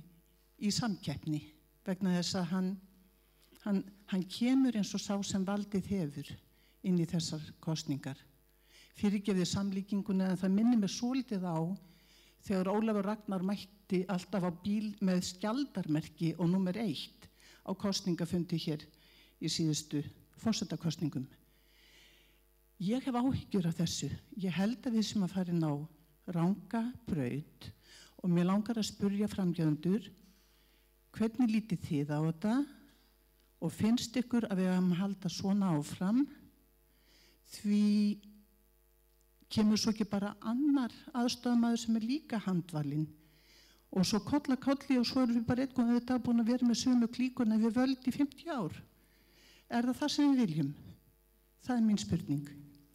í samkeppni vegna þess að hann kemur eins og sá sem valdið hefur inn í þessar kosningar. Fyrirgefið samlíkinguna en það minnir mig svolítið á þegar Ólafur Ragnar mætti alltaf á bíl með skjaldarmerki og númer 1 á kosningafundi hér í síðustu forsetakosningum. Ég hef áhyggjur af þessu. Ég held að við sem að fara inn á ranga braut og mér langar að spurja frambjóðendur, hvernig lítið þið á þetta og finnst ykkur að við höfum að halda svona áfram, því kemur svo ekki bara annar aðstofamaður sem líka handvalinn og svo kolla kolli og svo erum við bara eitthvað auðvitað búin að vera með sömu klíkuna við völd í 50 ár. Er það sem við viljum? Það mín spurning.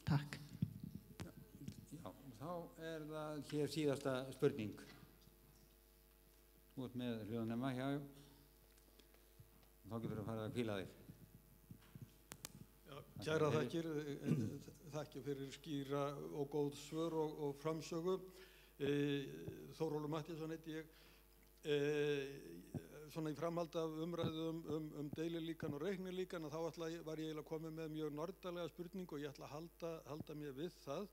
Takk. Já, þá það hér síðasta spurning. Þú ert með hljóðnema, já. Þá getur að fara að hvíla þig. Kæra þakkir, þakkir fyrir skýra og góð svör og framsögu. Þórólfur Matthíasson heiti ég. Svona í framhald af umræðum deililíkan og reiknilíkan, þá var ég eiginlega komið með mjög nordalega spurningu og ég ætla að halda mér við það.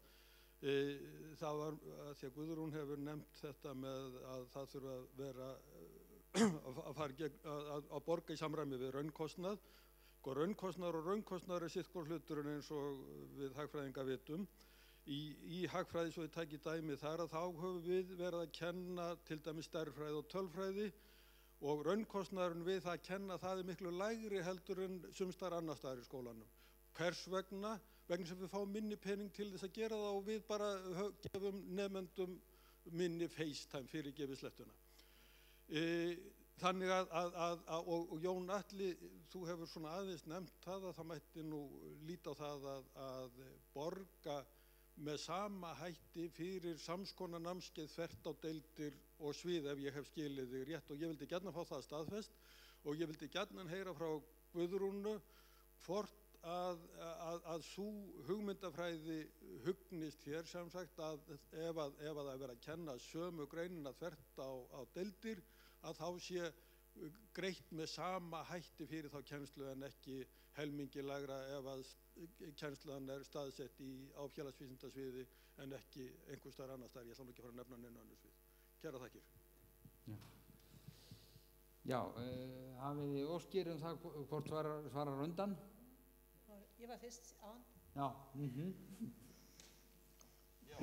Það var því að Guðrún hefur nefnt þetta með að það þurfa að vera að borga í samræmi við raunkostnað. Raunkostnaður og raunkostnaður sitt hvor hluturinn eins og við hagfræðinga vitum. Í hagfræði, svo ég tæki dæmi þar, að þá höfum við verið að kenna til dæmis stærðfræði og tölfræði og raunkostnaðurinn við það að kenna það miklu lægri heldur en sums staðar annars staðar í skólanum. Hvers vegna? Vegna sem við fáum minni pening til þess að gera það og við bara gefum nemendum minni FaceTime fyrir gefið slettuna. Þannig og Jón Atli, þú hefur svona aðeins nefnt það að það mætti nú líta á það að borga með sama hætti fyrir samskonar námskeið þvert á deildir og svið ef ég hef skilið þig rétt og ég vildi gjarnan fá það staðfest og ég vildi gjarnan heyra frá Guðrúnu hvort að sú hugmyndafræði hugnist hér sem sagt að ef það er verið að kenna sömu greinina þvert á deildir að þá sé greitt með sama hætti fyrir þá kennslu en ekki helmingi lægra ef að kennslan er staðsett á félagsvísindasviði en ekki einhvers staðar annars staðar. Ég ætla nú ekki að fara að nefna neinu önnur svið. Kæra þakkir. Já, hafið þið óskir það hvort svarar undan? Ég var fyrst án. Já. Já,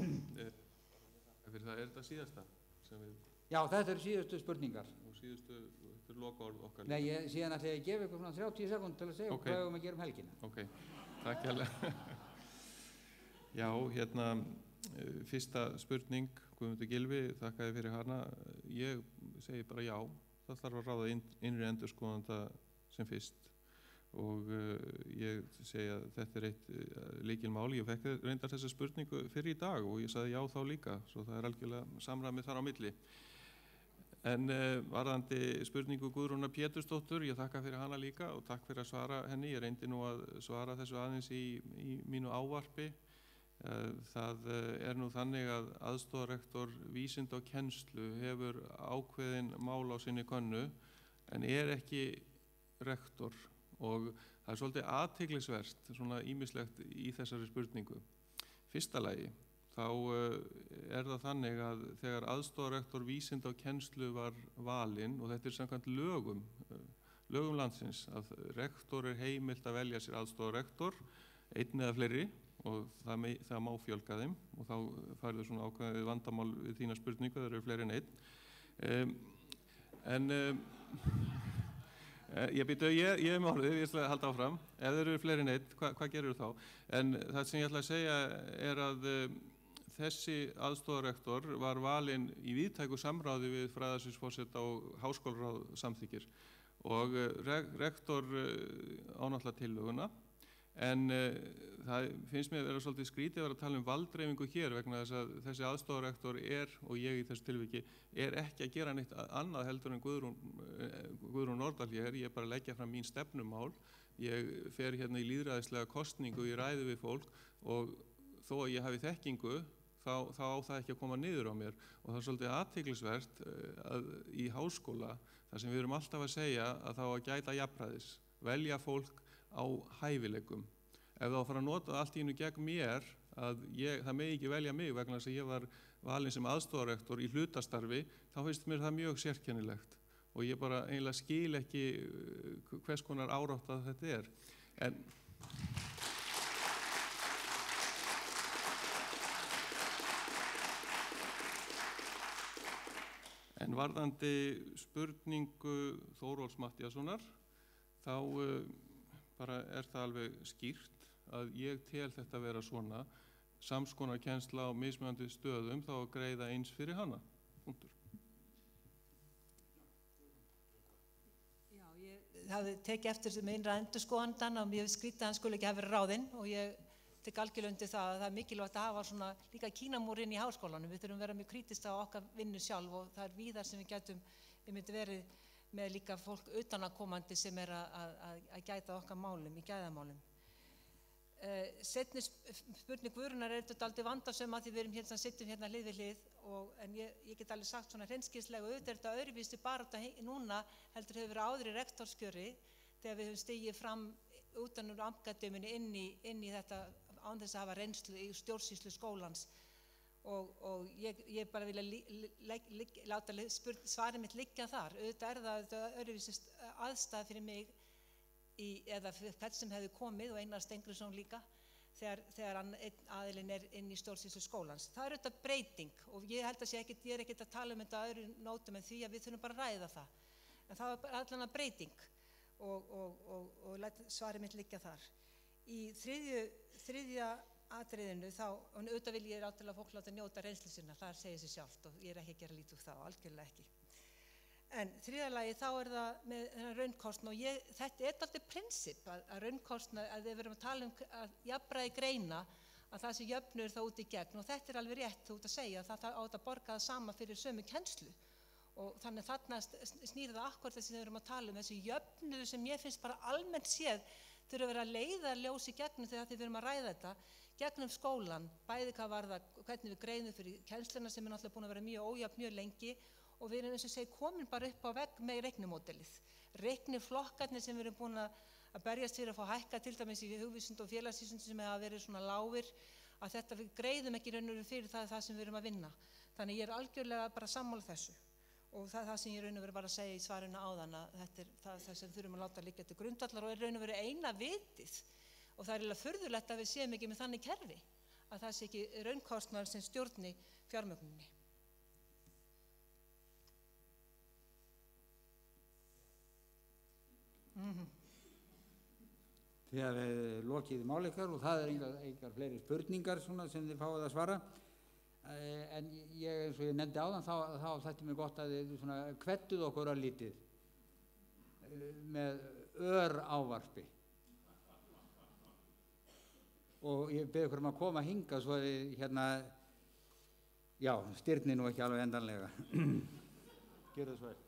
fyrir það þetta síðasta sem við... Já, þetta eru síðustu spurningar. Og síðustu lokaorð okkar. Nei, síðan ætla ég að gefa ykkur svona 30 sekúnd til að segja hvað við höfum að gera helgina. Ok, takk hérlega. Já, hérna, fyrsta spurning, Guðmundur Gylfi, þakkaði fyrir hana. Ég segi bara já, það þarf að ráða innri endurskoðanda sem fyrst. Og ég segi að þetta er eitt lykilmál. Ég fekk reyndar þessa spurningu fyrir í dag og ég sagði já þá líka, svo það er algjörlega samræmið þar á milli. En varðandi spurningu Guðrúnar Pétursdóttur, ég þakka fyrir hana líka og takk fyrir að svara henni. Ég reyndi nú að svara þessu aðeins í mínu ávarpi. Það er nú þannig að aðstoðarrektor vísinda og kennslu hefur ákveðin mál á sinni könnu en er ekki rektor. Og það er svolítið athyglisvert, svona ýmislegt í þessari spurningu. Fyrsta lagi, þá er það þannig að þegar aðstoðarrektor vísinda og kennslu var valinn, og þetta er samkvæmt lögum landsins, að rektor er heimilt að velja sér aðstoðarrektor, einn eða fleiri, og það má fjölga þeim, og þá færðu svona ákveðið vandamál við þína spurningu, það eru fleiri en einn. Ég er með orðið, ég ætla að halda áfram. Ef þeir eru fleiri en einn, hvað gerur þá? En það sem ég ætla að segja er að þessi aðstoðarrektor var valinn í víðtæku samráði við fræðasviðsforseta og háskólaráð samþykkir. Og rektor á náttúrulega tillöguna. En það finnst mér að vera svolítið skrítið að vera að tala um valddreifingu hér vegna þess að þessi aðstoðarrektor og ég í þessu tilviki, ekki að gera neitt annað heldur en Guðrún Nordal hér. Ég er bara að leggja fram mín stefnumál. Ég fer hérna í lýðræðislega kosningu í ræðu við fólk og þó að ég hafi þekkingu, þá á það ekki að koma niður á mér. Og það er svolítið athyglisvert að í háskóla, þar sem við erum alltaf að segja að þá að gæta jafnræðis, velja fólk á hæfileikum. Ef það á að fara að nota allt í einu gegn mér, það megi ekki velja mig vegna þess að ég var valinn sem aðstoðarrektor í hlutastarfi, þá finnst mér það mjög sérkennilegt. Og ég bara eiginlega skil ekki hvers konar árátta þetta er. En varðandi spurningu Þóróls Matthíassonar, þá bara það alveg skýrt að ég tel þetta vera svona, samskonar kennsla á mismunandi stöðum, þá að greiða eins fyrir hana. Punktur. Já, ég hafði tekið eftir þessu með innra endurskoðandann og mér skrítið að hann skulle ekki hafa verið ráðinn og ég tek algjörlega undir það að það er mikilvægt að hafa svona líka kínamúrinn í háskólanum. Við þurfum að vera mjög krítísk á okkar vinnu sjálf og það er víðar sem við myndum verið með líka fólk utanakomandi sem að gæta okkar málum, í gæðamálum. Seinni spurning Guðrúnar þetta aldrei vandasöm að því við erum sittum hérna hlið við hlið en ég get alveg sagt svona hreinskilslega auðvitað þetta öðruvísi bara þetta núna heldur hefur verið áður í rektorskjöri þegar við höfum stigið fram utan úr akademíunni inn í þetta án þess að hafa reynslu í stjórnsýslu skólans og ég bara vilja láta svarið mitt liggja þar. Auðvitað það öðruvísi aðstæða fyrir mig eða hvern sem hefði komið og Einar Steingrímsson líka þegar einn aðilinn inn í stjórnsýslu skólans. Það er auðvitað breyting og ég held að ég er ekkert að tala þetta öðru nótum en því að við þurfum bara að ræða það. En það var allan að breyting og læt svarið mitt liggja þar. Í þriðja atriðinu þá, og auðvitað vil ég áttalega fólk láta njóta reynslu sinna, það segir sig sjálft og ég er ekki að gera lítið úr það, algjörlega ekki. En þriðja lagi þá það með þennan raunkostnað og þetta alltaf prinsip að raunkostnað, að við verum að tala að jafnræði greina að það sé jöfnur það út í gegn og þetta alveg rétt þú út að segja að það átt að borga það sama fyrir sömu kennslu og þannig þarna snýr það akkurat þess að við verum að tala þessi jöfnu sem ég finnst bara almennt séð þurfa að vera að leiða ljós í gegnum þegar við verum að ræða þetta gegnum skólan, bæði hvað var það, hvernig við greiðum fyrir kennsluna sem náttúrulega búin að vera mjög ójafn, mjög lengi og við erum eins og segi komin bara upp á vegg með reiknimódelið. Reikniflokkarnir sem við erum búin að berjast fyrir að fá hækka til dæmis í hugvísindum og félagsvísindum sem hafa verið svona lágir að þetta við greiðum ekki raunverulega fyrir það sem við erum að vinna. Þannig ég er algjörlega bara sammála þessu og það sem ég raunverulega var að segja í svarinu áðan að þetta er það sem þurfum að láta liggja til grundvallar og er raunverulega eina vitið og það er eiginlega furðulegt að við séum ekki með þannig kerfi að það sé ekki raunkostnaður sem stjórni fjármögnuninni. Þegar við lokið máli ykkar og það engar fleiri spurningar svona sem þið fáið að svara en eins og ég nefndi áðan þá þetta mér gott að þið svona kvettuð okkur að lítið með ávarpi og ég beði ykkur að koma hingað svo að þið styrni nú ekki alveg endanlega gjörðu það svo vel.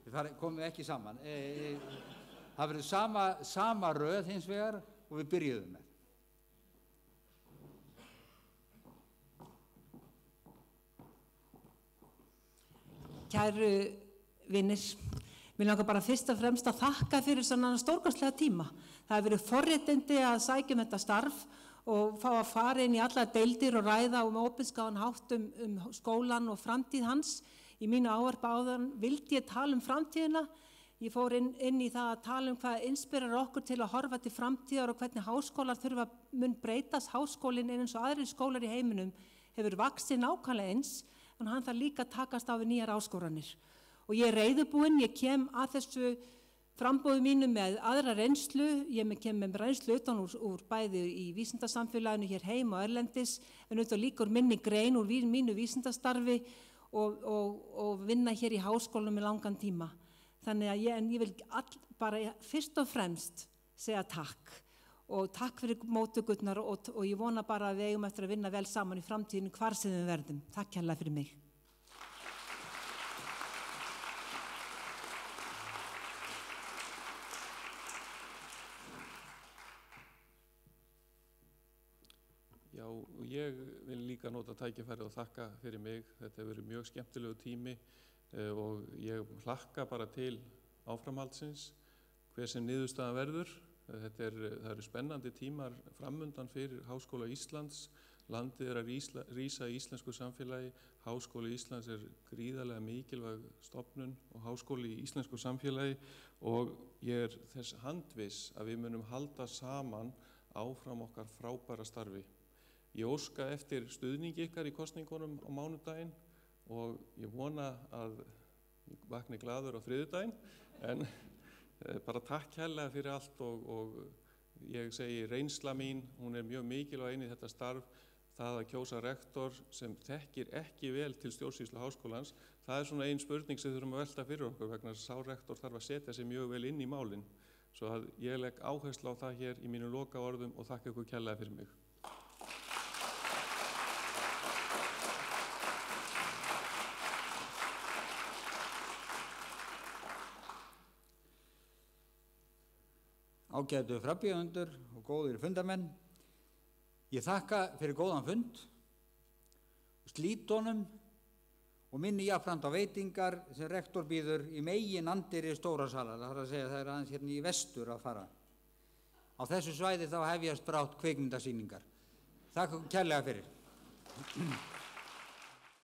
Það komum við ekki saman. Það verður sama röð hins vegar og við byrjuðum með. Kæru vinir, mér langar bara fyrst og fremst að þakka fyrir svona stórkostlega tíma. Það hefur verið forréttindi að sækja þetta starf og fá að fara inn í alla deildir og ræða opinskáan hátt skólan og framtíð hans. Í mínu ávarpi áðan vildi ég tala framtíðina. Ég fór inn í það að tala hvað inspirar okkur til að horfa til framtíðar og hvernig háskólar mun breytast. Háskólinn eins og aðrir skólar í heiminum hefur vaxið nákvæmlega eins en hann þarf líka að takast á við nýjar áskoranir. Og ég er reiðubúin, ég kem að þessu frambóðu mínu með aðra reynslu, ég kem með reynslu utan úr bæði í vísindasamfélaginu hér heim og erlendis en auðvitað líka úr minni grein úr mínu vísindastarfi og vinna hér í háskólanum í langan tíma. Þannig að ég vil bara fyrst og fremst segja takk og takk fyrir móttökurnar og ég vona bara að við eigum eftir að vinna vel saman í framtíðinu hvar sem við verðum. Takk kærlega fyrir mig. Já, og ég vil líka nota tækifærið og þakka fyrir mig. Þetta hefur verið mjög skemmtilegu tími og ég hlakka bara til áframhaldsins, hver sem niðurstaðan verður. Það eru spennandi tímar framundan fyrir Háskóla Íslands. Landið er að rísa í íslensku samfélagi. Háskóli Íslands er gríðarlega mikilvæg stofnun og háskóli í íslensku samfélagi og ég er þess handviss að við munum halda saman áfram okkar frábæra starfi. Ég óska eftir stuðningi ykkar í kosningunum á mánudaginn og ég vona að ég vakni glaður á þriðjudaginn, en bara takk kærlega fyrir allt og ég segi reynsla mín, hún er mjög mikilvæg inn í þetta starf. Það að kjósa rektor sem þekkir ekki vel til stjórnsýslu háskólans, það er svona ein spurning sem við þurfum að velta fyrir okkur vegna þess að sá rektor þarf að setja sig mjög vel inn í málin. Svo að ég legg áherslu á það hér í mínu lokaorðum og þakka ykkur kærlega fyrir mig. Ágætu frambjóðendur og góðir fundarmenn, ég þakka fyrir góðan fund, slít honum og minni jafnframt á veitingar sem rektor býður í megin anddyri stóra salar, það er að segja það er aðeins hérna í vestur að fara. Á þessu svæði þá hefjast brátt kvikmyndasýningar. Þakka kærlega fyrir.